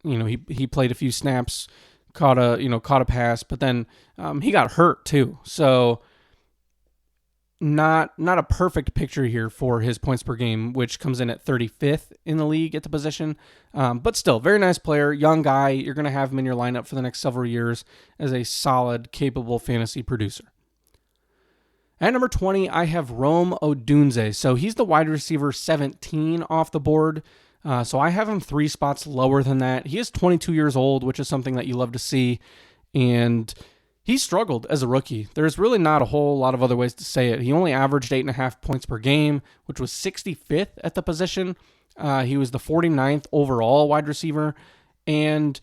he played a few snaps, caught a pass, but then he got hurt too. So not a perfect picture here for his points per game, which comes in at 35th in the league at the position. But still, very nice player, young guy. You're going to have him in your lineup for the next several years as a solid, capable fantasy producer. At number 20, I have Rome Odunze. So he's the wide receiver 17 off the board. So I have him 3 spots lower than that. He is 22 years old, which is something that you love to see. And he struggled as a rookie. There's really not a whole lot of other ways to say it. He only averaged 8.5 points per game, which was 65th at the position. He was the 49th overall wide receiver. And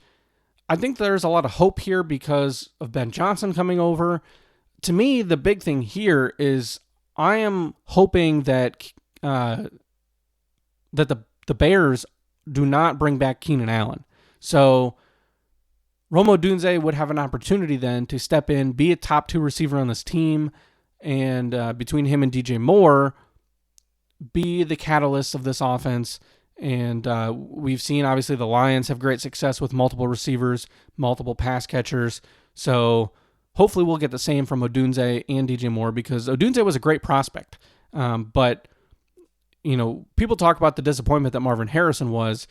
I think there's a lot of hope here because of Ben Johnson coming over. To me, the big thing here is I am hoping that the Bears do not bring back Keenan Allen. So Rome Odunze would have an opportunity then to step in, be a top 2 receiver on this team, and between him and DJ Moore, be the catalyst of this offense. And we've seen, obviously, the Lions have great success with multiple receivers, multiple pass catchers. So hopefully we'll get the same from Odunze and DJ Moore because Odunze was a great prospect. But people talk about the disappointment that Marvin Harrison was.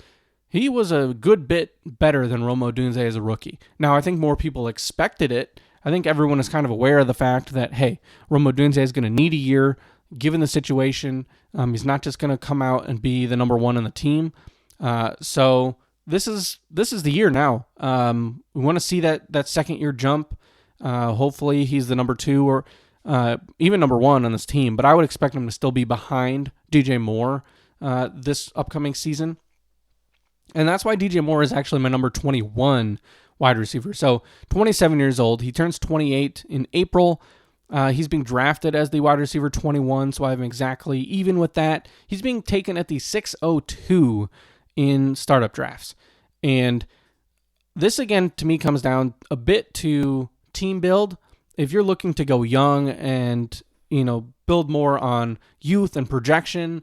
He was a good bit better than Rome Odunze as a rookie. Now, I think more people expected it. I think everyone is kind of aware of the fact that, hey, Rome Odunze is going to need a year, given the situation. He's not just going to come out and be the number one on the team. So this is the year now. We want to see that second year jump. Hopefully he's the number two or even number one on this team. But I would expect him to still be behind DJ Moore this upcoming season. And that's why DJ Moore is actually my number 21 wide receiver. So 27 years old. He turns 28 in April. He's being drafted as the wide receiver 21, so I have him exactly even with that. He's being taken at the 602 in startup drafts. And this, again, to me, comes down a bit to team build. If you're looking to go young and, build more on youth and projection,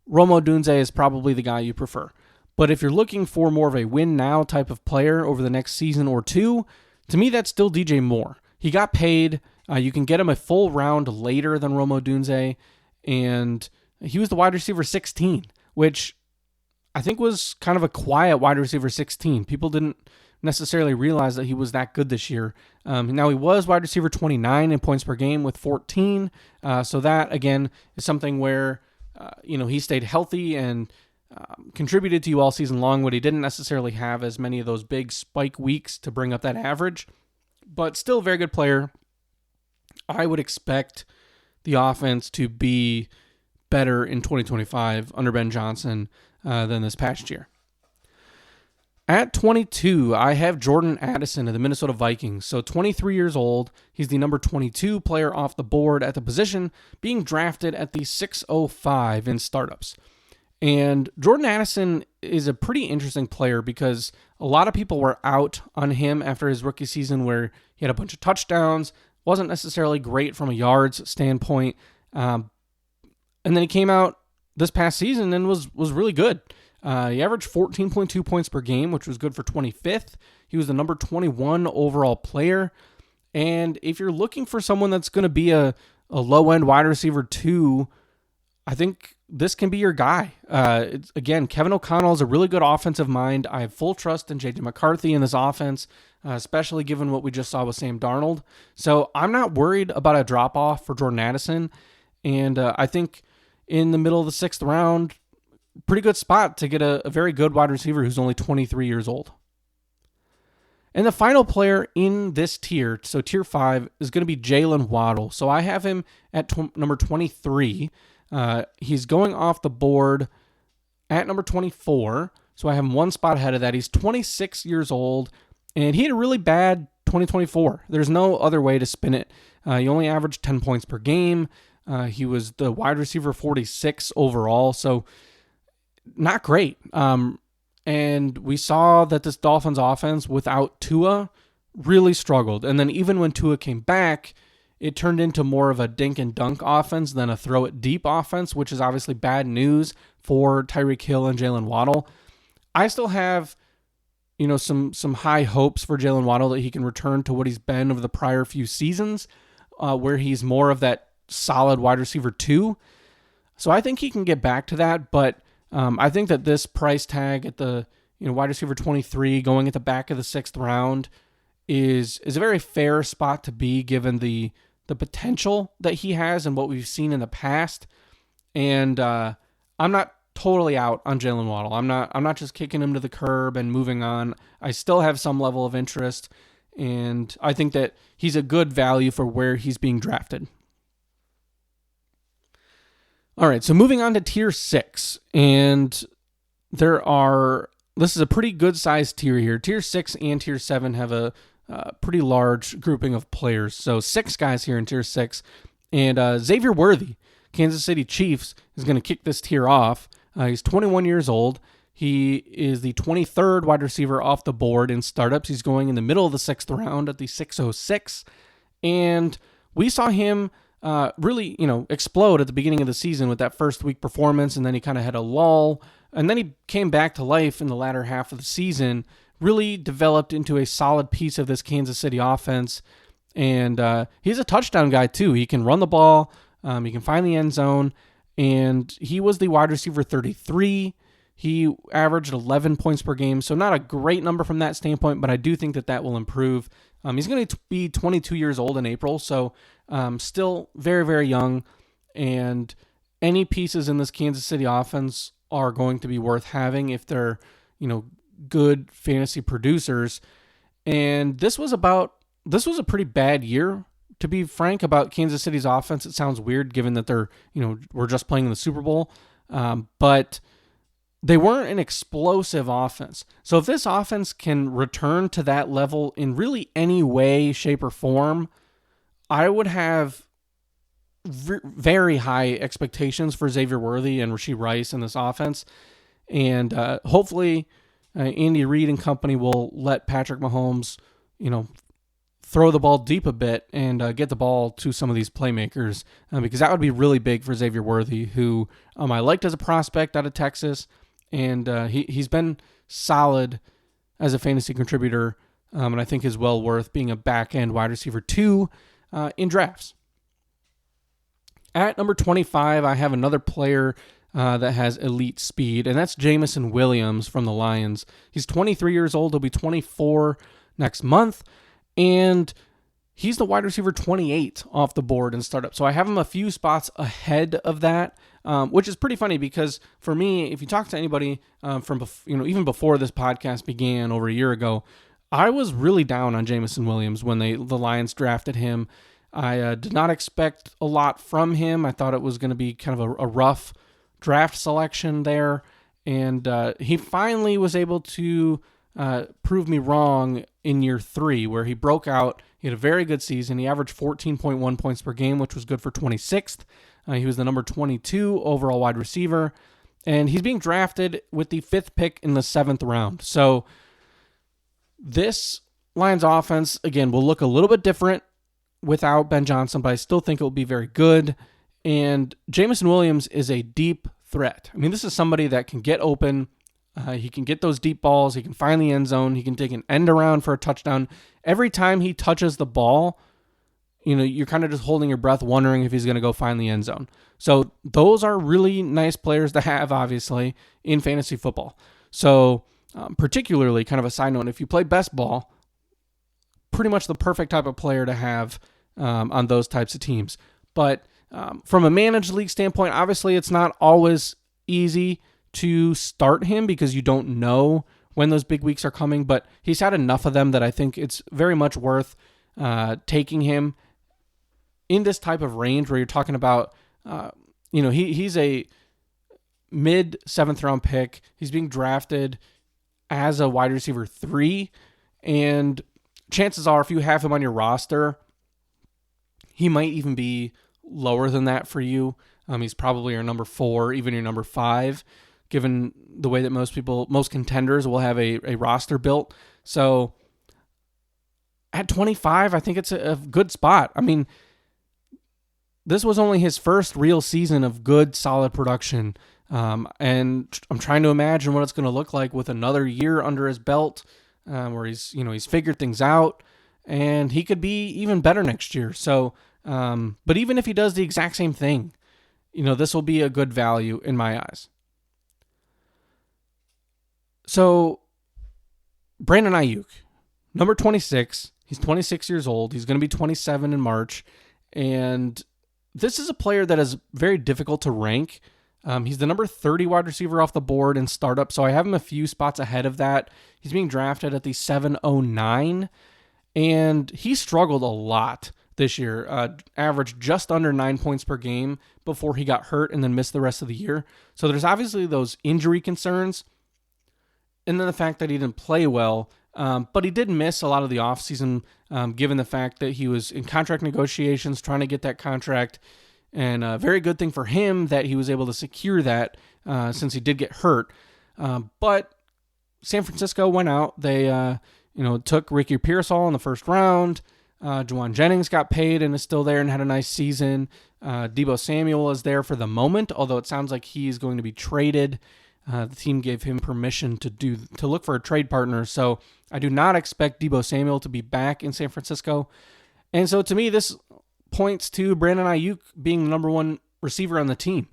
Rome Odunze is probably the guy you prefer. But if you're looking for more of a win-now type of player over the next season or two, to me, that's still DJ Moore. He got paid. You can get him a full round later than Rome Odunze, and he was the wide receiver 16, which I think was kind of a quiet wide receiver 16. People didn't necessarily realize that he was that good this year. Now, he was wide receiver 29 in points per game with 14, so that, again, is something where he stayed healthy and contributed to you all season long, but he didn't necessarily have as many of those big spike weeks to bring up that average, but still a very good player. I would expect the offense to be better in 2025 under Ben Johnson than this past year. At 22, I have Jordan Addison of the Minnesota Vikings. So 23 years old. He's the number 22 player off the board at the position, being drafted at the 605 in startups. And Jordan Addison is a pretty interesting player because a lot of people were out on him after his rookie season where he had a bunch of touchdowns, wasn't necessarily great from a yards standpoint. And then he came out this past season and was really good. He averaged 14.2 points per game, which was good for 25th. He was the number 21 overall player. And if you're looking for someone that's going to be a low-end wide receiver 2, I think this can be your guy. Again, Kevin O'Connell is a really good offensive mind. I have full trust in J.J. McCarthy in this offense, especially given what we just saw with Sam Darnold. So I'm not worried about a drop-off for Jordan Addison. And I think in the middle of the 6th round, pretty good spot to get a very good wide receiver who's only 23 years old. And the final player in this tier, so tier 5, is going to be Jalen Waddle. So I have him at number 23. He's going off the board at number 24, so I have him one spot ahead of that. He's 26 years old, and he had a really bad 2024. There's no other way to spin it. He only averaged 10 points per game. He was the wide receiver 46 overall, so not great. And we saw that this Dolphins offense without Tua really struggled. And then even when Tua came back, it turned into more of a dink and dunk offense than a throw it deep offense, which is obviously bad news for Tyreek Hill and Jalen Waddle. I still have, some high hopes for Jalen Waddle that he can return to what he's been over the prior few seasons, where he's more of that solid wide receiver 2. So I think he can get back to that, but I think that this price tag at the wide receiver 23 going at the back of the 6th round is a very fair spot to be given the potential that he has and what we've seen in the past. And I'm not totally out on Jalen Waddle. I'm not just kicking him to the curb and moving on. I still have some level of interest, and I think that he's a good value for where he's being drafted. All right, so moving on to tier 6, and this is a pretty good sized tier here. Tier 6 and tier 7 have a pretty large grouping of players. So 6 guys here in tier 6, and Xavier Worthy, Kansas City Chiefs, is going to kick this tier off. He's 21 years old. He is the 23rd wide receiver off the board in startups. He's going in the middle of the 6th round at the 606, and we saw him really, explode at the beginning of the season with that first week performance, and then he kind of had a lull, and then he came back to life in the latter half of the season, really developed into a solid piece of this Kansas City offense, and he's a touchdown guy too. He can run the ball, he can find the end zone, and he was the wide receiver 33. He averaged 11 points per game, so not a great number from that standpoint, but I do think that will improve. He's going to be 22 years old in April, so still very, very young, and any pieces in this Kansas City offense are going to be worth having if they're, good fantasy producers. And this was a pretty bad year, to be frank, about Kansas City's offense. It sounds weird given that they're, we're just playing in the Super Bowl, but they weren't an explosive offense. So if this offense can return to that level in really any way, shape, or form, I would have very high expectations for Xavier Worthy and Rashee Rice in this offense. And hopefully Andy Reid and company will let Patrick Mahomes, throw the ball deep a bit and get the ball to some of these playmakers, because that would be really big for Xavier Worthy, who I liked as a prospect out of Texas. And he's been solid as a fantasy contributor, and I think is well worth being a back-end wide receiver 2 in drafts. At number 25, I have another player that has elite speed, and that's Jameson Williams from the Lions. He's 23 years old. He'll be 24 next month, and he's the wide receiver 28 off the board in startup. So I have him a few spots ahead of that, which is pretty funny because for me, if you talk to anybody from even before this podcast began over a year ago, I was really down on Jameson Williams when the Lions drafted him. I did not expect a lot from him. I thought it was going to be kind of a rough draft selection there, and he finally was able to prove me wrong in year 3, where he broke out. He had a very good season. He averaged 14.1 points per game, which was good for 26th. He was the number 22 overall wide receiver, and he's being drafted with the 5th pick in the 7th round. So this Lions offense, again, will look a little bit different without Ben Johnson, but I still think it will be very good. And Jameson Williams is a deep threat. I mean, this is somebody that can get open. He can get those deep balls. He can find the end zone. He can take an end around for a touchdown. Every time he touches the ball, you're kind of just holding your breath, wondering if he's going to go find the end zone. So those are really nice players to have, obviously, in fantasy football. So particularly, kind of a side note, if you play best ball, pretty much the perfect type of player to have on those types of teams. But from a managed league standpoint, obviously it's not always easy to start him because you don't know when those big weeks are coming, but he's had enough of them that I think it's very much worth taking him in this type of range where you're talking about, he's a mid 7th round pick. He's being drafted as a wide receiver 3, and chances are if you have him on your roster, he might even be lower than that for you. He's probably your number 4, even your number 5, given the way that most contenders will have a roster built. So at 25, I think it's a good spot. I mean, this was only his first real season of good, solid production. And I'm trying to imagine what it's going to look like with another year under his belt, where he's figured things out, and he could be even better next year. So, but even if he does the exact same thing, this will be a good value in my eyes. So, Brandon Ayuk, number 26. He's 26 years old. He's going to be 27 in March. And this is a player that is very difficult to rank. He's the number 30 wide receiver off the board in startup, so I have him a few spots ahead of that. He's being drafted at the 709, and he struggled a lot this year, averaged just under 9 points per game before he got hurt and then missed the rest of the year. So there's obviously those injury concerns, and then the fact that he didn't play well, but he did miss a lot of the offseason, given the fact that he was in contract negotiations trying to get that contract. And a very good thing for him that he was able to secure that since he did get hurt. But San Francisco went out. They took Ricky Pearsall in the first round. Juwan Jennings got paid and is still there and had a nice season. Deebo Samuel is there for the moment, although it sounds like he's going to be traded. The team gave him permission to look for a trade partner. So I do not expect Deebo Samuel to be back in San Francisco. And so to me, this points to Brandon Ayuk being the number 1 receiver on the team.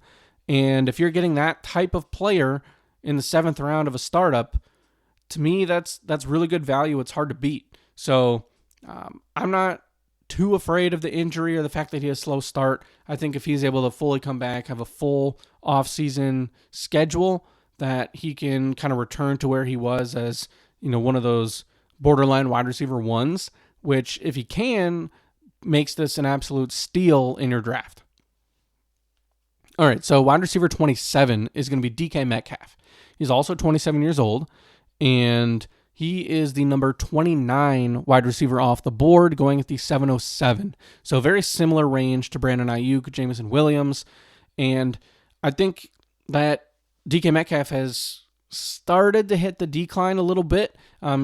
And if you're getting that type of player in the 7th round of a startup, to me, that's really good value. It's hard to beat. So I'm not too afraid of the injury or the fact that he has a slow start. I think if he's able to fully come back, have a full offseason schedule, that he can kind of return to where he was as, one of those borderline wide receiver ones, which if he can, makes this an absolute steal in your draft. All right, so wide receiver 27 is going to be DK Metcalf. He's also 27 years old, and he is the number 29 wide receiver off the board, going at the 707. So very similar range to Brandon Ayuk, Jameson Williams, and I think that DK Metcalf has started to hit the decline a little bit.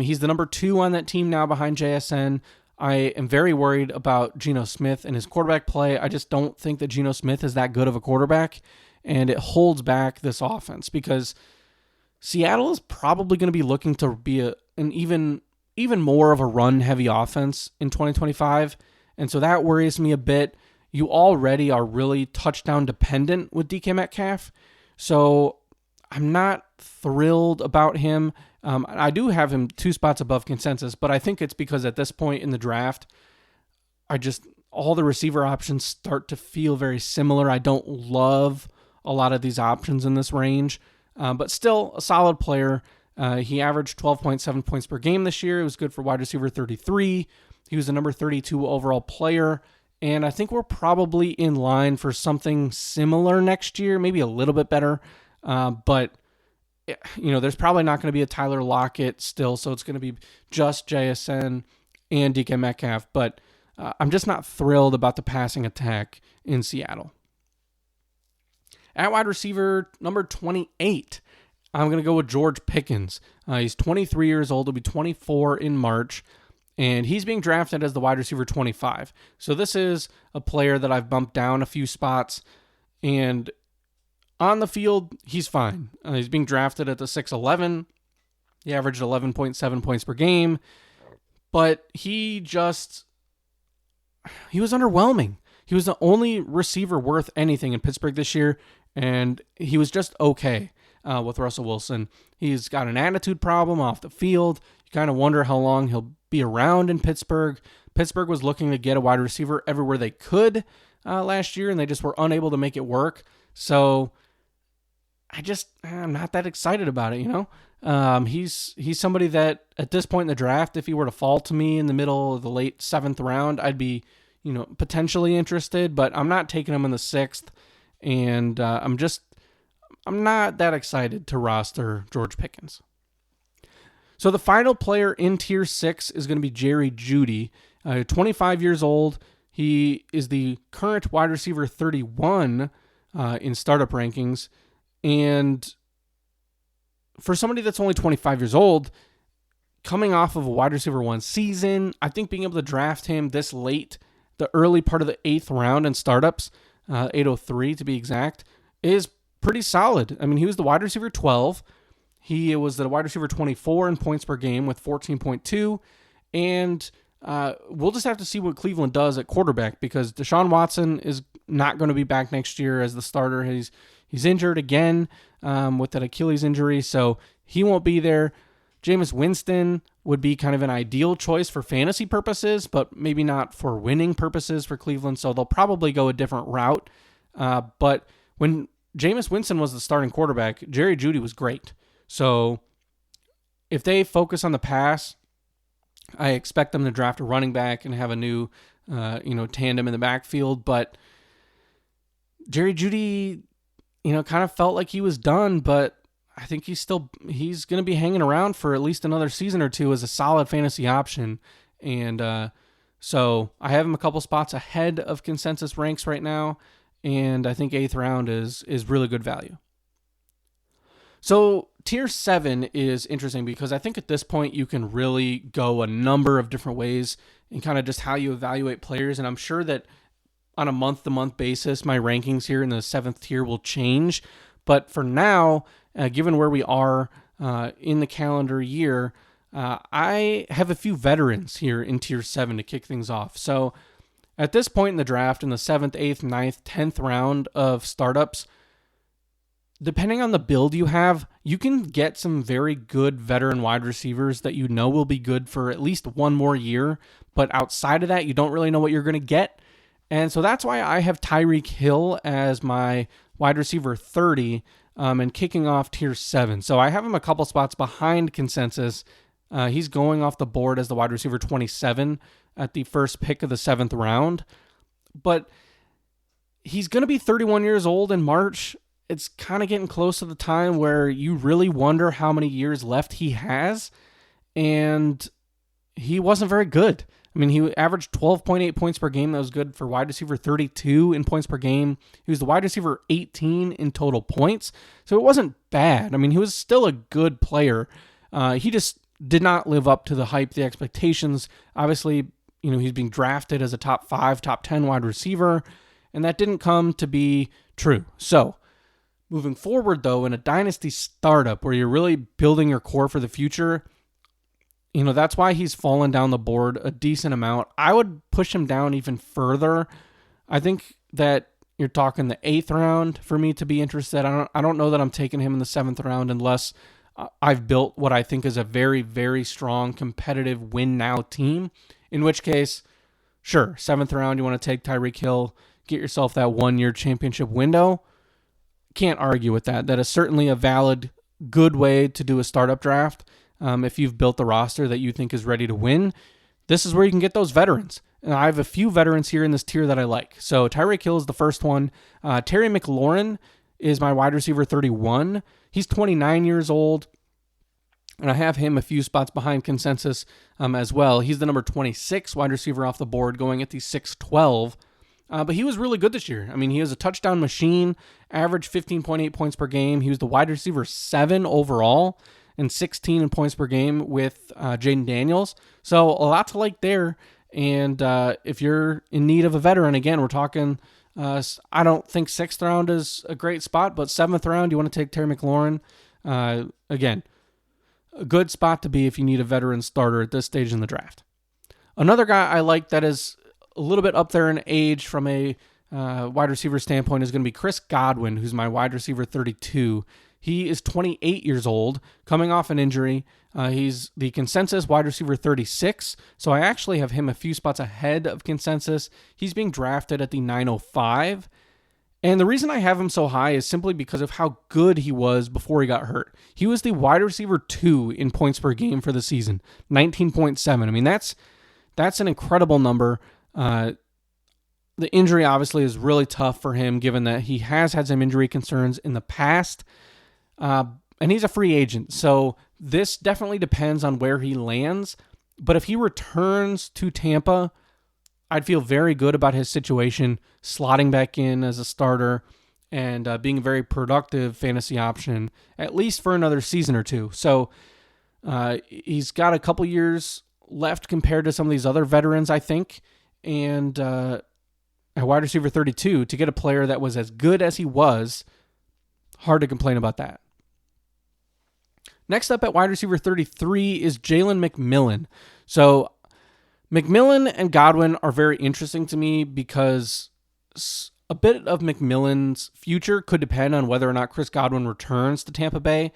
He's the number 2 on that team now behind JSN. I am very worried about Geno Smith and his quarterback play. I just don't think that Geno Smith is that good of a quarterback, and it holds back this offense because Seattle is probably going to be looking to be an even more of a run-heavy offense in 2025, and so that worries me a bit. You already are really touchdown dependent with DK Metcalf, so I'm not thrilled about him. I do have him 2 spots above consensus, but I think it's because at this point in the draft, all the receiver options start to feel very similar. I don't love a lot of these options in this range, but still a solid player. He averaged 12.7 points per game this year. It was good for wide receiver 33. He was the number 32 overall player, and I think we're probably in line for something similar next year, maybe a little bit better, but there's probably not going to be a Tyler Lockett still, so it's going to be just JSN and DK Metcalf, but I'm just not thrilled about the passing attack in Seattle. At wide receiver, number 28, I'm going to go with George Pickens. He's 23 years old. He'll be 24 in March, and he's being drafted as the wide receiver 25. So this is a player that I've bumped down a few spots, and on the field, he's fine. He's being drafted at the 6'11". He averaged 11.7 points per game, but he was underwhelming. He was the only receiver worth anything in Pittsburgh this year, and he was just okay with Russell Wilson. He's got an attitude problem off the field. You kind of wonder how long he'll be around in Pittsburgh. Pittsburgh was looking to get a wide receiver everywhere they could last year, and they just were unable to make it work. So I'm not that excited about it, He's somebody that at this point in the draft, if he were to fall to me in the middle of the late 7th round, I'd be, potentially interested, but I'm not taking him in the 6th, and I'm not that excited to roster George Pickens. So the final player in tier 6 is going to be Jerry Jeudy, 25 years old. He is the current wide receiver 31 in startup rankings. And for somebody that's only 25 years old, coming off of a wide receiver 1 season, I think being able to draft him this late, the early part of the 8th round in startups, 803 to be exact, is pretty solid. I mean, he was the wide receiver 12. He was the wide receiver 24 in points per game with 14.2. And we'll just have to see what Cleveland does at quarterback because Deshaun Watson is not going to be back next year as the starter. He's injured again with that Achilles injury, so he won't be there. Jameis Winston would be kind of an ideal choice for fantasy purposes, but maybe not for winning purposes for Cleveland, so they'll probably go a different route. But when Jameis Winston was the starting quarterback, Jerry Jeudy was great. So if they focus on the pass, I expect them to draft a running back and have a new tandem in the backfield. But Jerry Jeudy, kind of felt like he was done, but I think he's going to be hanging around for at least another season or two as a solid fantasy option. And so I have him a couple spots ahead of consensus ranks right now, and I think 8th round is really good value. So tier 7 is interesting because I think at this point you can really go a number of different ways in kind of just how you evaluate players. And I'm sure that on a month-to-month basis, my rankings here in the 7th tier will change. But for now, given where we are in the calendar year, I have a few veterans here in tier 7 to kick things off. So at this point in the draft, in the 7th, 8th, 9th, 10th round of startups, depending on the build you have, you can get some very good veteran wide receivers that you know will be good for at least one more year. But outside of that, you don't really know what you're going to get. And so that's why I have Tyreek Hill as my wide receiver 30 and kicking off tier 7. So I have him a couple spots behind consensus. He's going off the board as the wide receiver 27 at the first pick of the 7th round. But he's going to be 31 years old in March. It's kind of getting close to the time where you really wonder how many years left he has. And he wasn't very good. I mean, he averaged 12.8 points per game. That was good for wide receiver 32 in points per game. He was the wide receiver 18 in total points. So it wasn't bad. I mean, he was still a good player. He just did not live up to the hype, the expectations. Obviously, he's being drafted as a top 5, top 10 wide receiver, and that didn't come to be true. So moving forward, though, in a dynasty startup where you're really building your core for the future, that's why he's fallen down the board a decent amount. I would push him down even further. I think that you're talking the 8th round for me to be interested. I don't know that I'm taking him in the 7th round unless I've built what I think is a very, very strong competitive win-now team, in which case, sure, 7th round, you want to take Tyreek Hill, get yourself that 1-year championship window. Can't argue with that. That is certainly a valid, good way to do a startup draft. If you've built the roster that you think is ready to win, this is where you can get those veterans. And I have a few veterans here in this tier that I like. So Tyreek Hill is the first one. Terry McLaurin is my wide receiver 31. He's 29 years old, and I have him a few spots behind consensus as well. He's the number 26 wide receiver off the board, going at the 6'12". But he was really good this year. I mean, he was a touchdown machine, averaged 15.8 points per game. He was the wide receiver 7 overall and 16 in points per game with Jaden Daniels. So a lot to like there. And if you're in need of a veteran, again, we're talking, I don't think 6th round is a great spot, but 7th round, you want to take Terry McLaurin. Again, a good spot to be if you need a veteran starter at this stage in the draft. Another guy I like that is a little bit up there in age from a wide receiver standpoint is going to be Chris Godwin, who's my wide receiver 32. He is 28 years old, coming off an injury. He's the consensus wide receiver 36, so I actually have him a few spots ahead of consensus. He's being drafted at the 905, and the reason I have him so high is simply because of how good he was before he got hurt. He was the wide receiver 2 in points per game for the season, 19.7. I mean, that's an incredible number. The injury obviously is really tough for him, given that he has had some injury concerns in the past. And he's a free agent, so this definitely depends on where he lands. But if he returns to Tampa, I'd feel very good about his situation, slotting back in as a starter and being a very productive fantasy option, at least for another season or two. So he's got a couple years left compared to some of these other veterans, I think. And at wide receiver 32, to get a player that was as good as he was, hard to complain about that. Next up at wide receiver 33 is Jalen McMillan. So McMillan and Godwin are very interesting to me because a bit of McMillan's future could depend on whether or not Chris Godwin returns to Tampa Bay.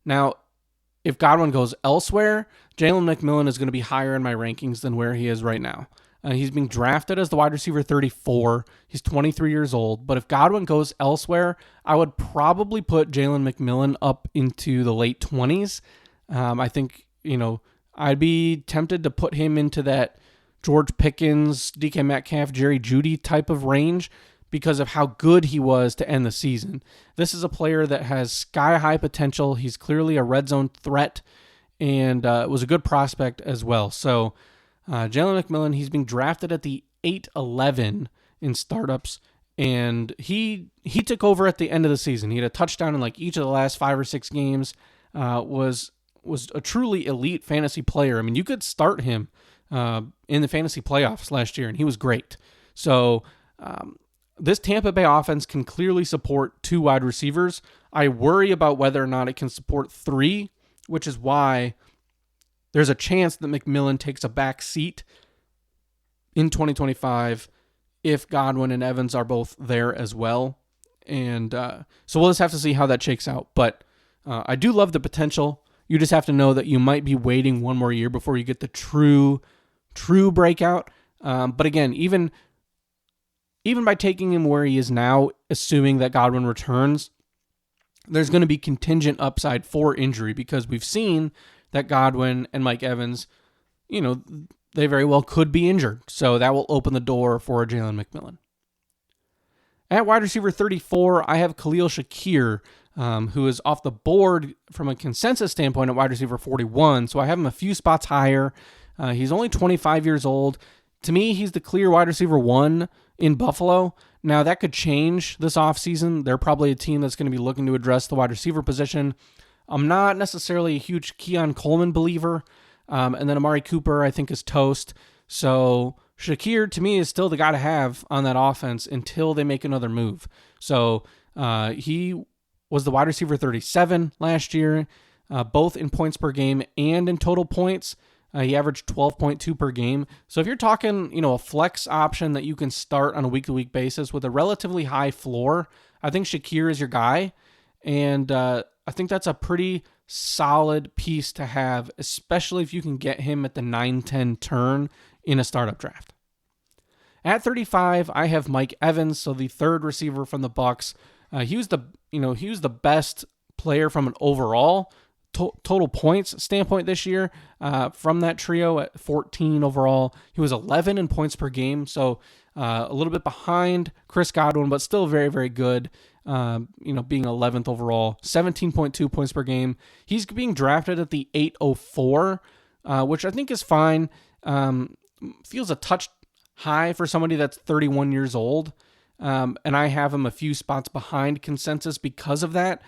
Now, if Godwin goes elsewhere, Jalen McMillan is going to be higher in my rankings than where he is right now. He's being drafted as the wide receiver 34. He's 23 years old. But if Godwin goes elsewhere, I would probably put Jalen McMillan up into the late 20s. I think, I'd be tempted to put him into that George Pickens, DK Metcalf, Jerry Jeudy type of range because of how good he was to end the season. This is a player that has sky-high potential. He's clearly a red zone threat and was a good prospect as well. So Jalen McMillan, he's being drafted at the 8-11 in startups, and he took over at the end of the season. He had a touchdown in each of the last 5 or 6 games, was a truly elite fantasy player. I mean, you could start him in the fantasy playoffs last year, and he was great. So this Tampa Bay offense can clearly support 2 wide receivers. I worry about whether or not it can support 3, which is why there's a chance that McMillan takes a back seat in 2025 if Godwin and Evans are both there as well. And so we'll just have to see how that shakes out. But I do love the potential. You just have to know that you might be waiting one more year before you get the true breakout. But again, even by taking him where he is now, assuming that Godwin returns, there's going to be contingent upside for injury, because we've seen that Godwin and Mike Evans, they very well could be injured. So that will open the door for Jalen McMillan. At wide receiver 34, I have Khalil Shakir, who is off the board from a consensus standpoint at wide receiver 41. So I have him a few spots higher. He's only 25 years old. To me, he's the clear wide receiver 1 in Buffalo. Now, that could change this offseason. They're probably a team that's going to be looking to address the wide receiver position. I'm not necessarily a huge Keon Coleman believer. And then Amari Cooper, I think, is toast. So Shakir, to me, is still the guy to have on that offense until they make another move. So he was the wide receiver 37 last year, both in points per game and in total points. He averaged 12.2 per game. So if you're talking, a flex option that you can start on a week-to-week basis with a relatively high floor, I think Shakir is your guy. And I think that's a pretty solid piece to have, especially if you can get him at the 9-10 turn in a startup draft. At 35, I have Mike Evans, so the third receiver from the Bucs. He was the best player from an overall total points standpoint this year from that trio at 14 overall. He was 11 in points per game, so a little bit behind Chris Godwin, but still very, very good, being 11th overall, 17.2 points per game. He's being drafted at the 804, which I think is fine. Feels a touch high for somebody that's 31 years old, and I have him a few spots behind consensus because of that.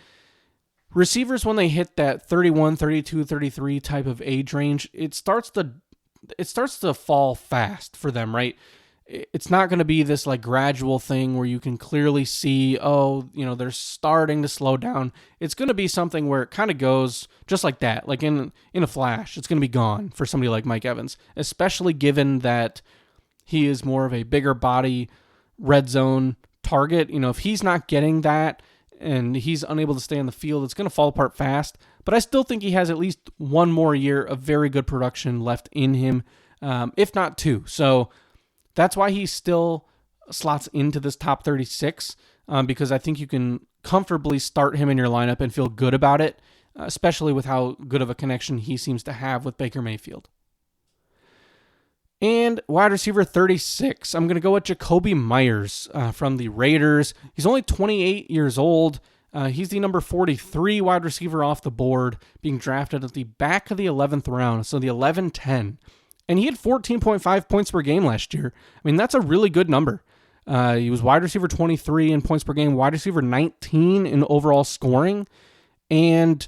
Receivers, when they hit that 31, 32, 33 type of age range, it starts to fall fast for them, right? It's not going to be this like gradual thing where you can clearly see, they're starting to slow down. It's going to be something where it kind of goes just like that, like in a flash. It's going to be gone for somebody like Mike Evans, especially given that he is more of a bigger body red zone target. If he's not getting that, and he's unable to stay on the field, it's going to fall apart fast. But I still think he has at least one more year of very good production left in him, if not two. So that's why he still slots into this top 36, because I think you can comfortably start him in your lineup and feel good about it, especially with how good of a connection he seems to have with Baker Mayfield. And wide receiver 36, I'm going to go with Jacoby Myers from the Raiders. He's only 28 years old. He's the number 43 wide receiver off the board, being drafted at the back of the 11th round, so the 11-10. And he had 14.5 points per game last year. I mean, that's a really good number. He was wide receiver 23 in points per game, wide receiver 19 in overall scoring. And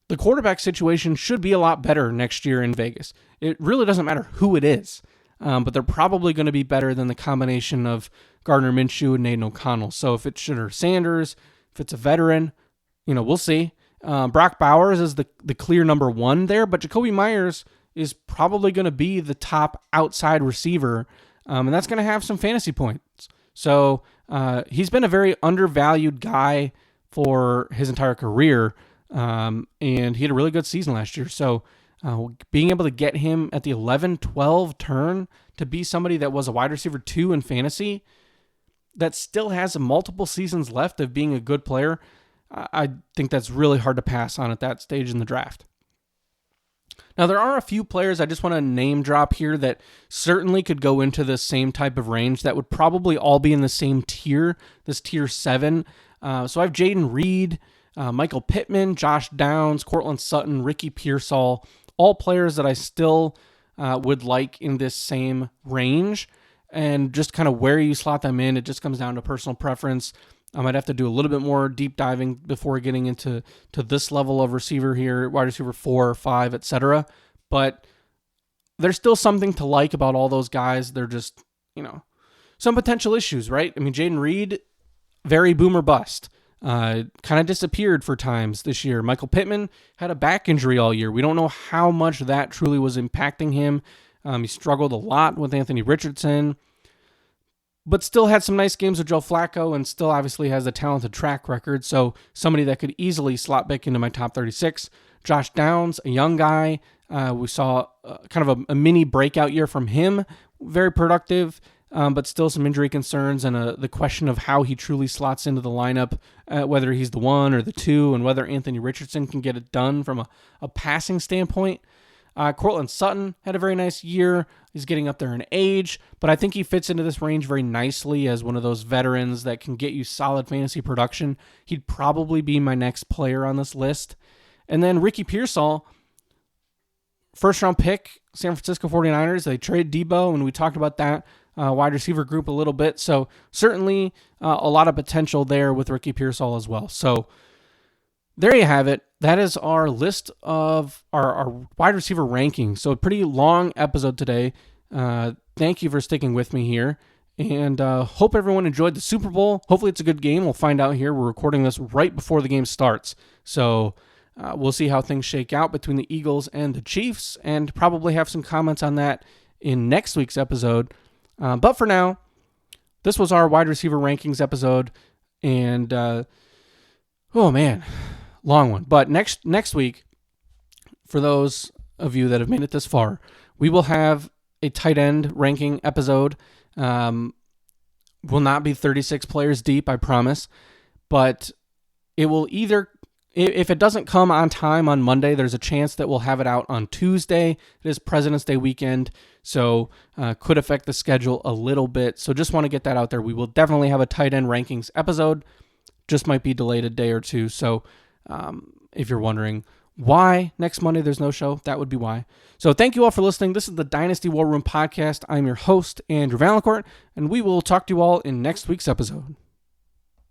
the quarterback situation should be a lot better next year in Vegas. It really doesn't matter who it is. But they're probably going to be better than the combination of Gardner Minshew and Aiden O'Connell. So if it's Shedeur Sanders, if it's a veteran, we'll see. Brock Bowers is the clear number 1 there, but Jacoby Myers is probably going to be the top outside receiver, and that's going to have some fantasy points. So he's been a very undervalued guy for his entire career, and he had a really good season last year. So being able to get him at the 11-12 turn to be somebody that was a wide receiver 2 in fantasy that still has multiple seasons left of being a good player, I think that's really hard to pass on at that stage in the draft. Now, there are a few players I just want to name drop here that certainly could go into the same type of range that would probably all be in the same tier, this tier 7. So I have Jaden Reed, Michael Pittman, Josh Downs, Cortland Sutton, Ricky Pearsall, all players that I still would like in this same range. And just kind of where you slot them in, it just comes down to personal preference. I might have to do a little bit more deep diving before getting into this level of receiver here, wide receiver 4 or 5, etc. But there's still something to like about all those guys. They're just, some potential issues, right? I mean, Jaden Reed, very boomer bust. Kind of disappeared for times this year. Michael Pittman had a back injury all year. We don't know how much that truly was impacting him. He struggled a lot with Anthony Richardson. but still had some nice games with Joe Flacco and still obviously has a talented track record. So somebody that could easily slot back into my top 36. Josh Downs, a young guy. We saw kind of a mini breakout year from him. Very productive, but still some injury concerns and the question of how he truly slots into the lineup, whether he's the 1 or the 2, and whether Anthony Richardson can get it done from a passing standpoint. Courtland Sutton had a very nice year. He's getting up there in age, but I think he fits into this range very nicely as one of those veterans that can get you solid fantasy production. He'd probably be my next player on this list. And then Ricky Pearsall, first-round pick, San Francisco 49ers. They traded Debo, and we talked about that wide receiver group a little bit. So certainly a lot of potential there with Ricky Pearsall as well. So there you have it. That is our list of our wide receiver rankings. So a pretty long episode today. Thank you for sticking with me here. And hope everyone enjoyed the Super Bowl. Hopefully it's a good game. We'll find out here. We're recording this right before the game starts. So we'll see how things shake out between the Eagles and the Chiefs, and probably have some comments on that in next week's episode. But for now, this was our wide receiver rankings episode. And, oh man, long one. But next week, for those of you that have made it this far, we will have a tight end ranking episode. Will not be 36 players deep, I promise. But it will either, if it doesn't come on time on Monday, there's a chance that we'll have it out on Tuesday. It is President's Day weekend, so could affect the schedule a little bit. So just want to get that out there. We will definitely have a tight end rankings episode. Just might be delayed a day or two. So if you're wondering why next Monday there's no show, that would be why. So thank you all for listening. This is the Dynasty War Room podcast. I'm your host, Andrew Valancourt, and we will talk to you all in next week's episode.